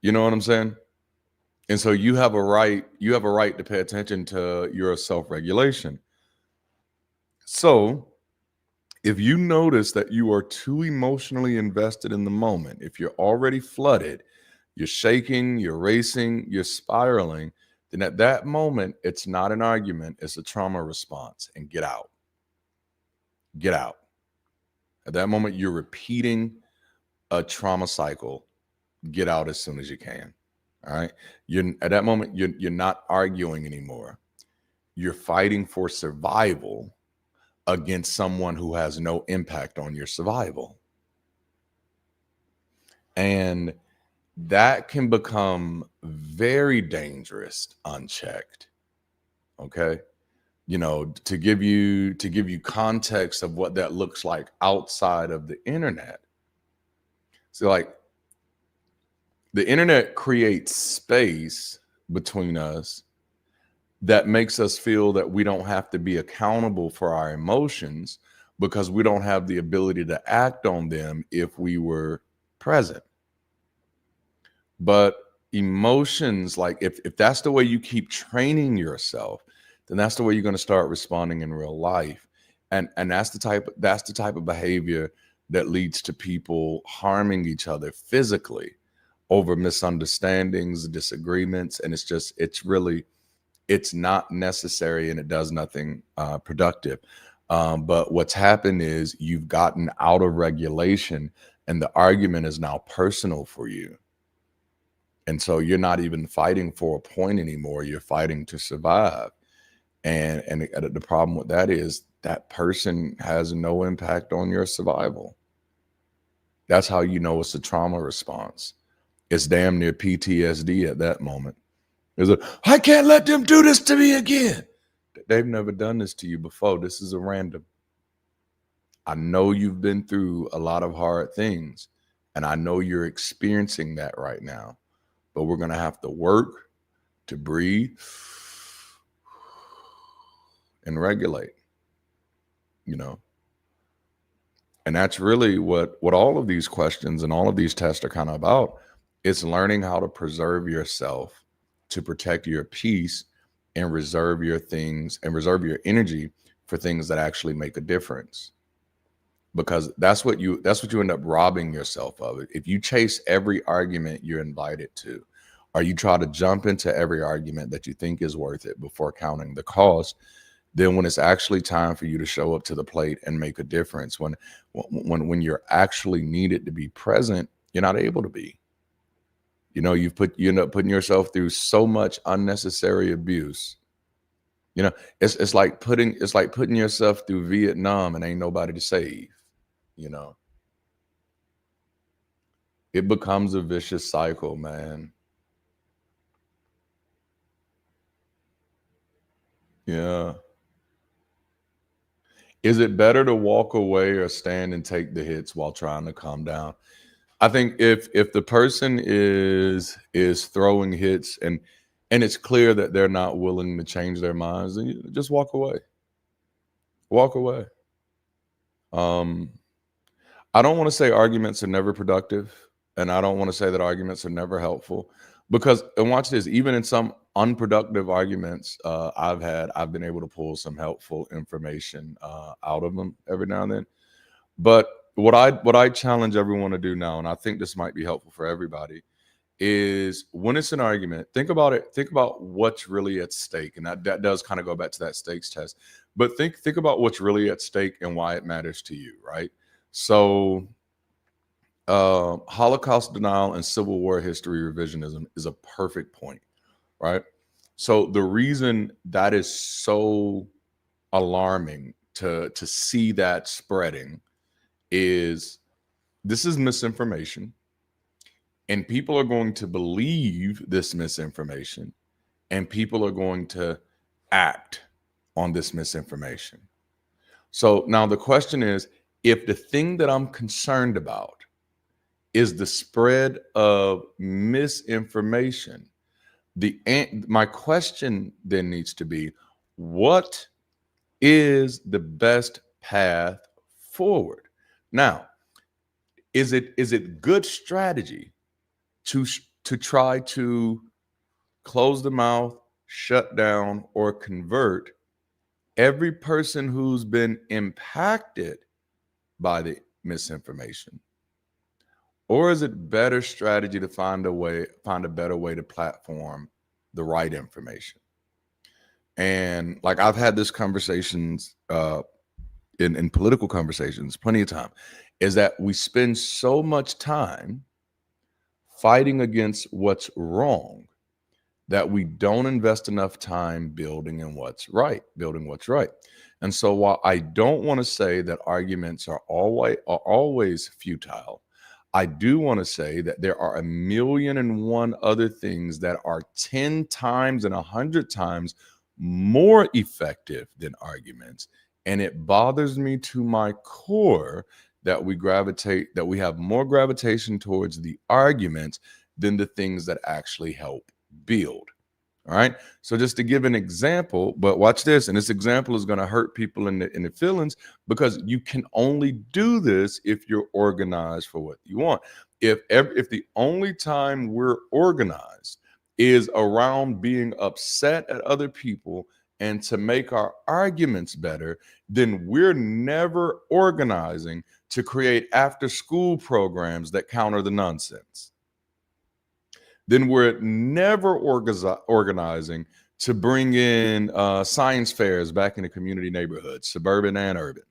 You know what I'm saying? And so you have a right to pay attention to your self-regulation. So if you notice that you are too emotionally invested in the moment, if you're already flooded, you're shaking, you're racing, you're spiraling, then at that moment, it's not an argument, it's a trauma response, and get out. Get out. At that moment, you're repeating a trauma cycle, get out as soon as you can. All right. You're at that moment, you're not arguing anymore. You're fighting for survival against someone who has no impact on your survival. And that can become very dangerous unchecked. Okay. To give you context of what that looks like outside of the internet. So like the internet creates space between us that makes us feel that we don't have to be accountable for our emotions because we don't have the ability to act on them if we were present. But emotions, like if that's the way you keep training yourself, then that's the way you're going to start responding in real life. And that's the type of behavior that leads to people harming each other physically over misunderstandings, disagreements, and it's not necessary and it does nothing productive. But what's happened is you've gotten out of regulation and the argument is now personal for you. And so you're not even fighting for a point anymore. You're fighting to survive. And the problem with that is that person has no impact on your survival. That's how you know it's a trauma response. It's damn near PTSD at that moment. I can't let them do this to me again. They've never done this to you before. This is a random. I know you've been through a lot of hard things, and I know you're experiencing that right now. But we're going to have to work to breathe and regulate, And that's really what all of these questions and all of these tests are kind of about. It's learning how to preserve yourself, to protect your peace and reserve your things and reserve your energy for things that actually make a difference. Because that's what you end up robbing yourself of. If you chase every argument you're invited to, or you try to jump into every argument that you think is worth it before counting the cost, then when it's actually time for you to show up to the plate and make a difference, when you're actually needed to be present, you're not able to be. You end up putting yourself through so much unnecessary abuse. It's like putting yourself through Vietnam and ain't nobody to save. It becomes a vicious cycle, man. Yeah. Is it better to walk away or stand and take the hits while trying to calm down? I think if the person is throwing hits and it's clear that they're not willing to change their minds, then you just walk away. Walk away. I don't want to say arguments are never productive, and I don't want to say that arguments are never helpful, because, and watch this, even in some unproductive arguments I've been able to pull some helpful information out of them every now and then. But what I challenge everyone to do now, and I think this might be helpful for everybody, is when it's an argument, think about it. Think about what's really at stake, and that does kind of go back to that stakes test. But think about what's really at stake and why it matters to you, right? So, Holocaust denial and Civil War history revisionism is a perfect point, right? So the reason that is so alarming to see that spreading is this is misinformation, and people are going to believe this misinformation, and people are going to act on this misinformation. So now the question is, if the thing that I'm concerned about is the spread of misinformation, my question then needs to be, what is the best path forward? Now, is it good strategy to try to close the mouth, shut down, or convert every person who's been impacted by the misinformation? Or is it better strategy to find a better way to platform the right information? And like I've had this conversations in political conversations, plenty of time, is that we spend so much time fighting against what's wrong that we don't invest enough time building what's right. And so while I don't want to say that arguments are always futile, I do want to say that there are 1,000,001 other things that are 10 times and 100 times more effective than arguments. And it bothers me to my core that we have more gravitation towards the arguments than the things that actually help build. All right. So just to give an example, but watch this, and this example is going to hurt people in the feelings, because you can only do this if you're organized for what you want. If the only time we're organized is around being upset at other people and to make our arguments better, then we're never organizing to create after-school programs that counter the nonsense. Then we're never organizing to bring in science fairs back in the community neighborhoods, suburban and urban.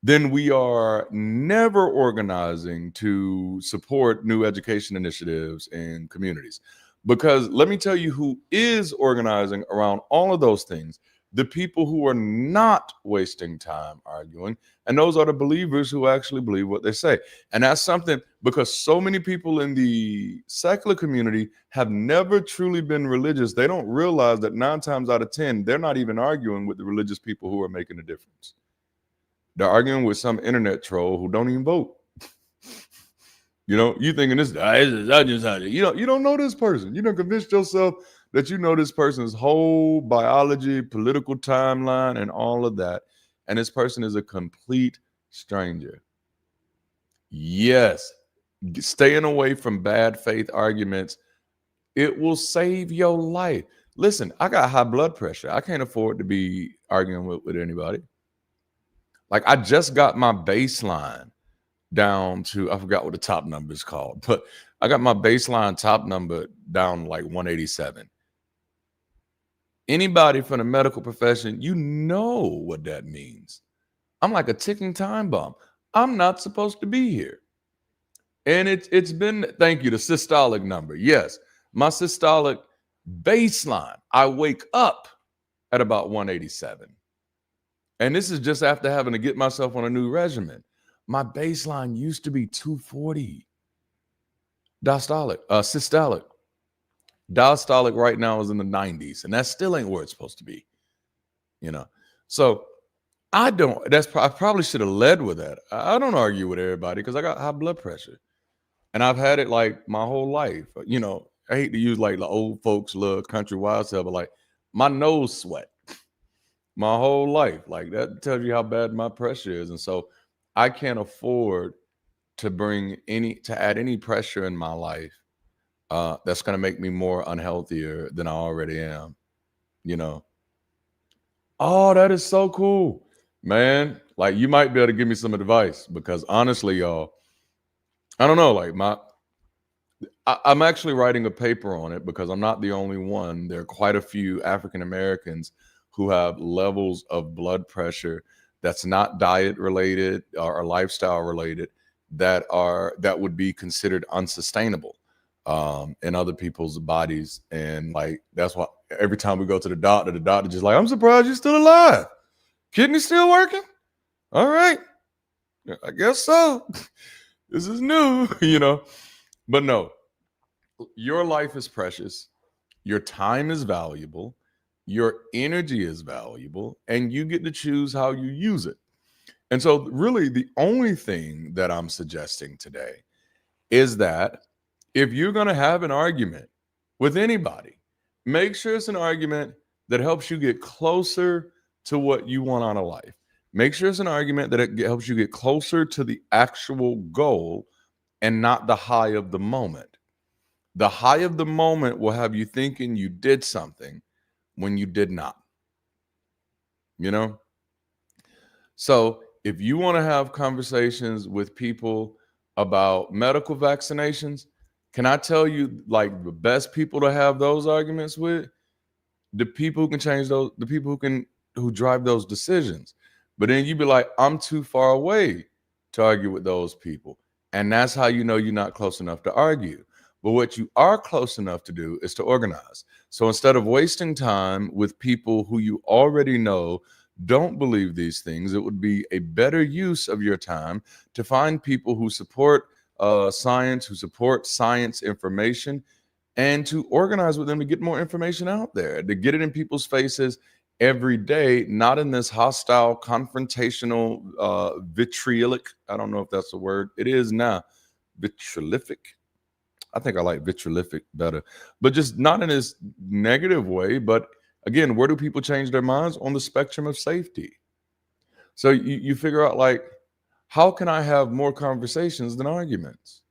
Then we are never organizing to support new education initiatives in communities. Because let me tell you who is organizing around all of those things: the people who are not wasting time arguing. And those are the believers who actually believe what they say. And that's something, because so many people in the secular community have never truly been religious. They don't realize that 9 times out of 10, they're not even arguing with the religious people who are making a difference. They're arguing with some internet troll who don't even vote. You thinking this, you don't know this person. You don't convince yourself that you know this person's whole biology, political timeline, and all of that. And this person is a complete stranger. Yes, staying away from bad faith arguments, it will save your life. Listen, I got high blood pressure. I can't afford to be arguing with anybody. Like, I just got my baseline down to, I forgot what the top number is called, but I got my baseline top number down like 187. Anybody from the medical profession, you know what that means. I'm like a ticking time bomb. I'm not supposed to be here. And it's been, thank you, the systolic number. Yes, my systolic baseline, I wake up at about 187. And this is just after having to get myself on a new regimen. My baseline used to be 240. Systolic. Diastolic right now is in the 90s, and that still ain't where it's supposed to be. So I probably should have led with that. I don't argue with everybody because I got high blood pressure, and I've had it like my whole life. I hate to use like the old folks little country wild stuff, but like my nose sweat my whole life. Like, that tells you how bad my pressure is. And so I can't afford to add any pressure in my life that's going to make me more unhealthier than I already am. Oh, that is so cool, man. Like, you might be able to give me some advice, because honestly, y'all, I don't know, like I'm actually writing a paper on it, because I'm not the only one. There are quite a few African Americans who have levels of blood pressure that's not diet related or lifestyle related that would be considered unsustainable in other people's bodies. And like, that's why every time we go to the doctor just like, I'm surprised you're still alive. Kidney still working? All right. I guess so. This is new, But no, your life is precious. Your time is valuable. Your energy is valuable, and you get to choose how you use it. And so really the only thing that I'm suggesting today is that if you're going to have an argument with anybody, make sure it's an argument that helps you get closer to what you want out of life. Make sure it's an argument that it helps you get closer to the actual goal and not the high of the moment. The high of the moment will have you thinking you did something when you did not. So if you want to have conversations with people about medical vaccinations, can I tell you, like, the best people to have those arguments with? The people who can change those, the people who drive those decisions. But then you be like, I'm too far away to argue with those people. And that's how you know you're not close enough to argue. But what you are close enough to do is to organize. So instead of wasting time with people who you already know don't believe these things, it would be a better use of your time to find people who support science, who support science information, and to organize with them to get more information out there, to get it in people's faces every day, not in this hostile, confrontational, vitriolic. I don't know if that's the word. It is now. Vitriolific. I think I like vitriolific better, but just not in this negative way. But again, where do people change their minds? On the spectrum of safety. So you figure out, like, how can I have more conversations than arguments?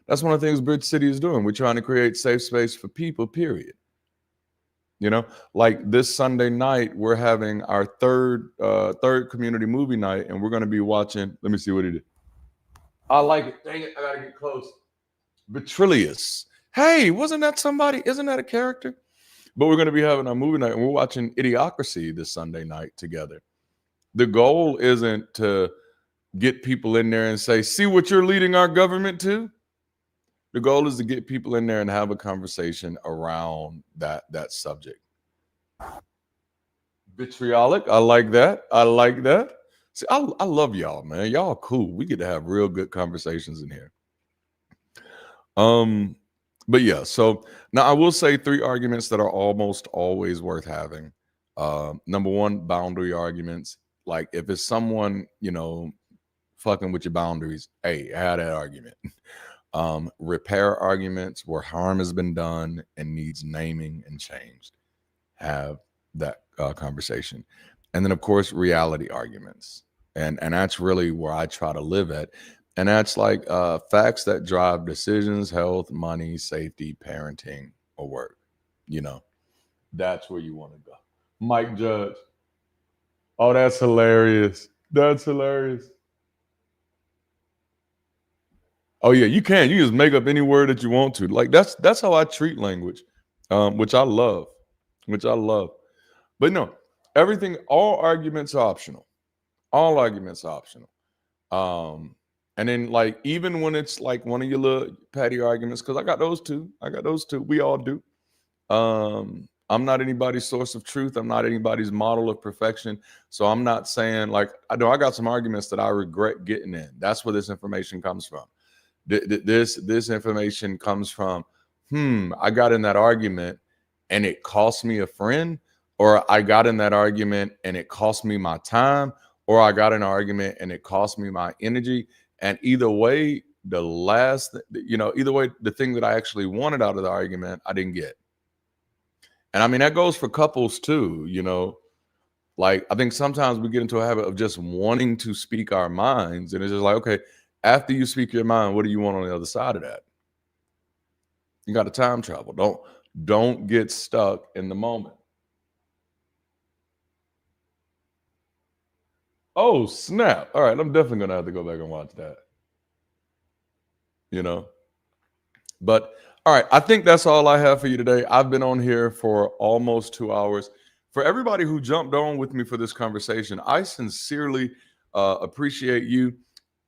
That's one of the things Bridge City is doing. We're trying to create safe space for people, period. You know, like this Sunday night, we're having our third community movie night, and we're going to be watching. Let me see what he did. I like it. Dang it, I gotta get close. Vitrilius. Hey, wasn't that somebody? Isn't that a character? But we're going to be having our movie night, and we're watching Idiocracy this Sunday night together. The goal isn't to get people in there and say, see what you're leading our government to. The goal is to get people in there and have a conversation around that subject. Vitriolic. I like that. I like that. See, I love y'all, man. Y'all are cool. We get to have real good conversations in here. But yeah, so now I will say 3 arguments that are almost always worth having. Number 1, boundary arguments. Like if it's someone, you know, fucking with your boundaries, hey, have that argument. Repair arguments where harm has been done and needs naming and changed. Have that conversation. And then of course, reality arguments. And that's really where I try to live at. And that's like facts that drive decisions, health, money, safety, parenting, or work. You know, that's where you want to go. Mike Judge. Oh, that's hilarious. That's hilarious. Oh yeah, you can. You just make up any word that you want to. Like that's how I treat language, which I love. Which I love. But no, everything, all arguments are optional. All arguments are optional. And then like even when it's like one of your little petty arguments, because I got those too. We all do. I'm not anybody's source of truth. I'm not anybody's model of perfection. So I'm not saying like I know I got some arguments that I regret getting in. That's where this information comes from. This information comes from, I got in that argument and it cost me a friend, or I got in that argument and it cost me my time, or I got in an argument and it cost me my energy. And either way, either way, the thing that I actually wanted out of the argument, I didn't get. And I mean, that goes for couples too, you know. Like, I think sometimes we get into a habit of just wanting to speak our minds. And it's just like, okay, after you speak your mind, what do you want on the other side of that? You got to time travel. Don't get stuck in the moment. Oh, snap. All right, I'm definitely going to have to go back and watch that. You know? But, all right, I think that's all I have for you today. I've been on here for almost 2 hours. For everybody who jumped on with me for this conversation, I sincerely appreciate you.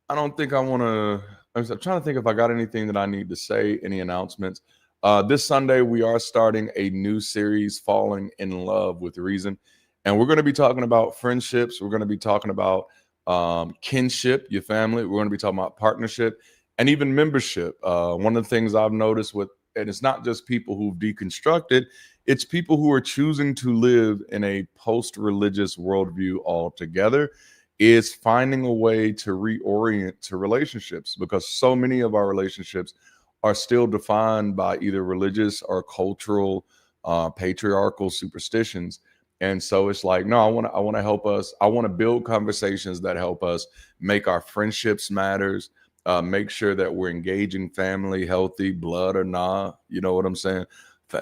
I don't think I want to. I'm trying to think if I got anything that I need to say, any announcements. This Sunday, we are starting a new series, Falling in Love with Reason. And we're going to be talking about friendships. We're going to be talking about kinship, your family. We're going to be talking about partnership and even membership. One of the things I've noticed and it's not just people who've deconstructed, it's people who are choosing to live in a post-religious worldview altogether, is finding a way to reorient to relationships, because so many of our relationships are still defined by either religious or cultural, patriarchal superstitions. And so it's like, no, I want to help us. I want to build conversations that help us make our friendships matters, make sure that we're engaging family, healthy, blood or not. You know what I'm saying?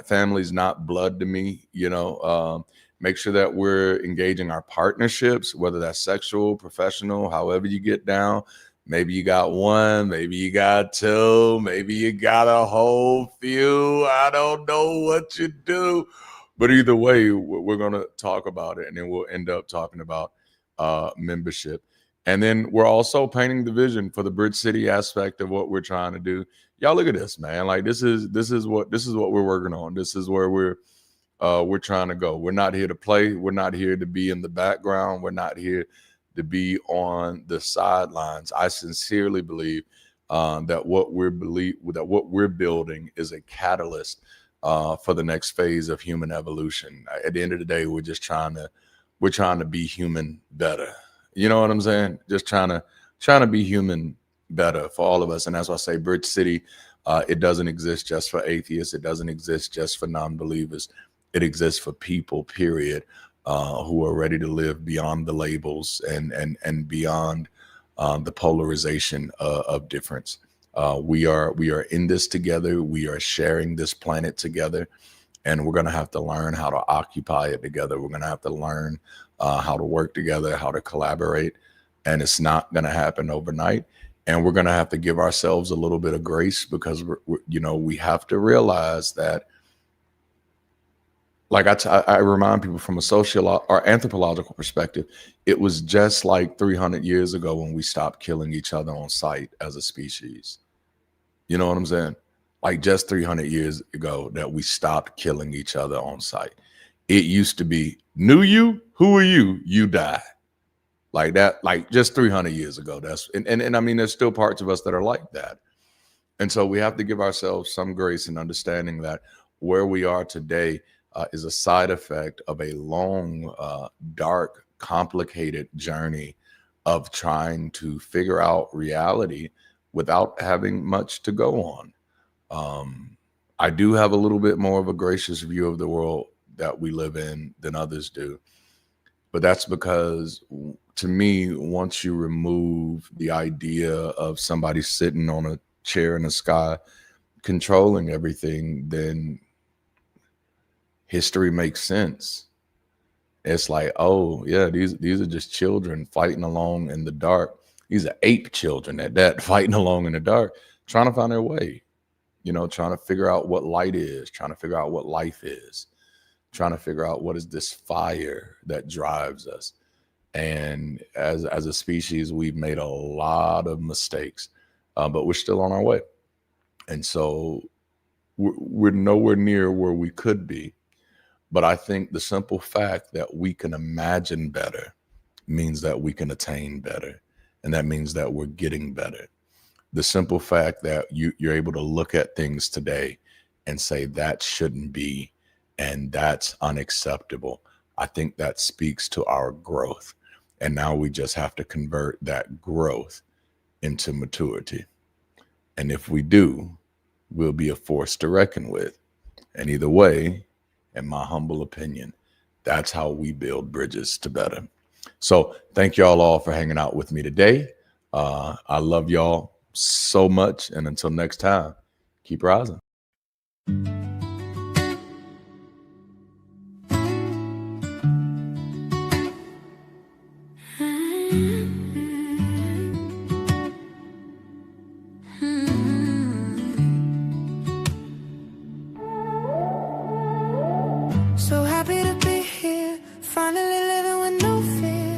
Family's not blood to me, you know. Make sure that we're engaging our partnerships, whether that's sexual, professional, however you get down. Maybe you got one, maybe you got two, maybe you got a whole few. I don't know what you do. But either way, we're going to talk about it, and then we'll end up talking about membership. And then we're also painting the vision for the Bridge City aspect of what we're trying to do. Y'all look at this, man. Like this is what we're working on. This is where we're trying to go. We're not here to play. We're not here to be in the background. We're not here to be on the sidelines. I sincerely believe that what we're building is a catalyst for the next phase of human evolution. At the end of the day, we're trying to be human better. You know what I'm saying? Just trying to be human better for all of us. And that's why I say Bridge City, it doesn't exist just for atheists. It doesn't exist just for non-believers. It exists for people, period, who are ready to live beyond the labels and beyond the polarization of difference. We are in this together. We are sharing this planet together, and we're going to have to learn how to occupy it together. We're going to have to learn how to work together, how to collaborate, and it's not going to happen overnight. And we're going to have to give ourselves a little bit of grace, because we have to realize that, like I remind people from a social or anthropological perspective, it was just like 300 years ago when we stopped killing each other on sight as a species. You know what I'm saying? Like just 300 years ago that we stopped killing each other on sight. It used to be, knew you? Who are you? You die. Like that, like just 300 years ago. And I mean, there's still parts of us that are like that. And so we have to give ourselves some grace and understanding that where we are today is a side effect of a long, dark, complicated journey of trying to figure out reality without having much to go on. I do have a little bit more of a gracious view of the world that we live in than others do. But that's because, to me, once you remove the idea of somebody sitting on a chair in the sky controlling everything, then history makes sense. It's like, oh yeah, these are just children fighting along in the dark. These are ape children at that, fighting along in the dark, trying to find their way, trying to figure out what light is, trying to figure out what life is, trying to figure out what is this fire that drives us. And as a species, we've made a lot of mistakes, but we're still on our way. And so we're nowhere near where we could be. But I think the simple fact that we can imagine better means that we can attain better. And that means that we're getting better. The simple fact that you're able to look at things today and say that shouldn't be, and that's unacceptable, I think that speaks to our growth. And now we just have to convert that growth into maturity. And if we do, we'll be a force to reckon with. And either way, in my humble opinion, that's how we build bridges to better. So thank y'all all for hanging out with me today. I love y'all so much. And until next time, keep rising. So happy to be here, finally living with no fear.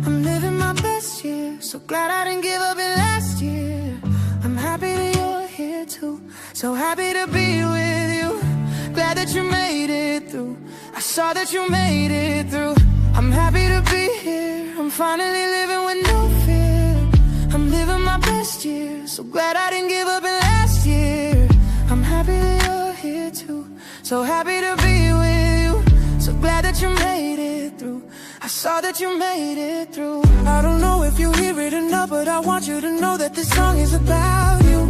I'm living my best year, so glad I didn't give up in last year. I'm happy that you're here too, so happy to be with you. Glad that you made it through, I saw that you made it through. I'm happy to be here, I'm finally living with no fear. I'm living my best year, so glad I didn't give up in last year. I'm happy that you're here too, so happy to be with you. So glad that you made it through, I saw that you made it through. I don't know if you hear it enough, but I want you to know that this song is about you.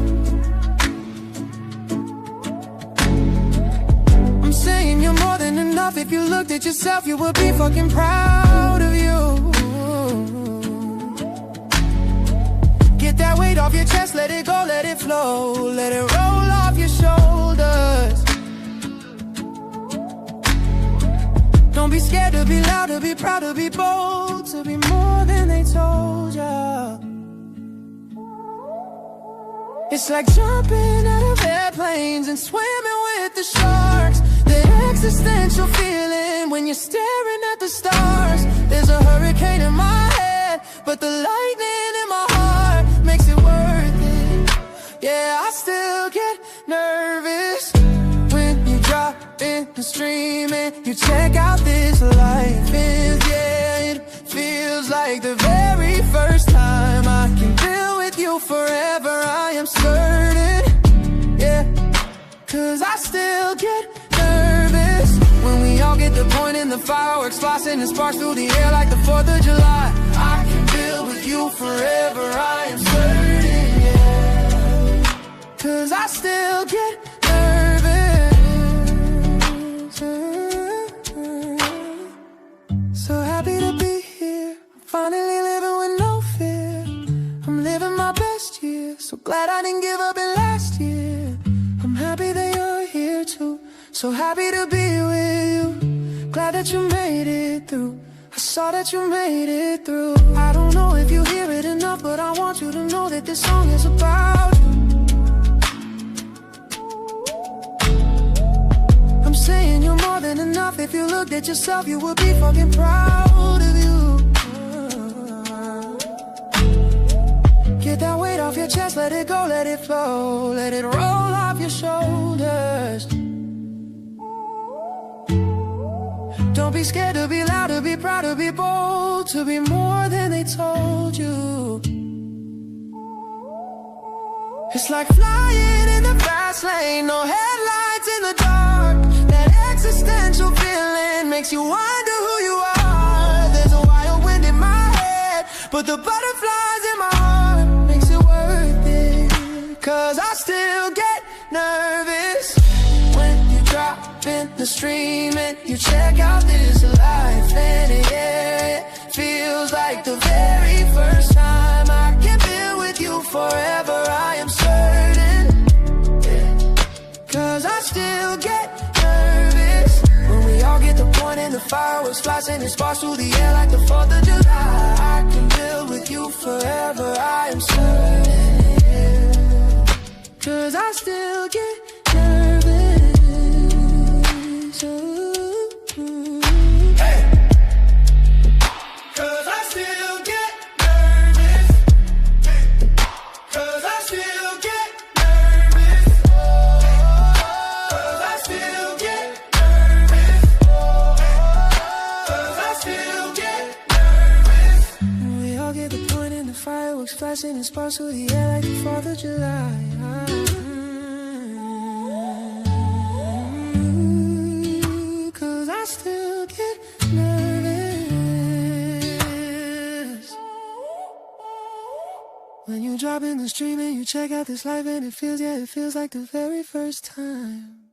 I'm saying you're more than enough. If you looked at yourself, you would be fucking proud of you. Get that weight off your chest, let it go, let it flow. Let it roll off your shoulders. Don't be scared to be loud, to be proud, to be bold, to be more than they told ya. It's like jumping out of airplanes and swimming with the sharks. That existential feeling when you're staring at the stars. There's a hurricane in my head, but the lightning in my heart makes it worth it. Yeah, I still get nervous when you drop in the stream and you check out this life is. Yeah, it feels like the very first time I can build with you forever. I am certain, yeah, 'cause I still get nervous when we all get the point in the fireworks blasting and sparks through the air like the 4th of July. I can build with you forever, I am certain, yeah, 'cause I still get nervous. So happy to be here, I'm finally living with no fear. I'm living my best year, so glad I didn't give up in last year. I'm happy that you're here too, so happy to be with you. Glad that you made it through, I saw that you made it through. I don't know if you hear it enough, but I want you to know that this song is about you. I'm saying you're more than enough. If you looked at yourself, you would be fucking proud of you. Get that weight off your chest, let it go, let it flow, let it roll off your shoulders. Don't be scared to be loud, to be proud, to be bold, to be more than they told you. It's like flying in the fast lane, no headlights in the dark. That existential feeling makes you wonder who you are. There's a wild wind in my head, but the butterflies in my heart makes it worth it. 'Cause I still get nervous when you drop in the stream and you check out this life. And yeah, it feels like the very first time I can build with you forever. I am certain, yeah. 'Cause I still get nervous when we all get the point and the fireworks flashing and sparks through the air like the 4th of July. I can build with you forever. I am certain, yeah. 'Cause I still get nervous. Hey! 'Cause I still get nervous. 'Cause I still get nervous. 'Cause I still get nervous. 'Cause I still get nervous. We all get the point in the fireworks flashing and sparks through the air like the 4th of July. I still get nervous when you drop in the stream and you check out this life and it feels, yeah, it feels like the very first time.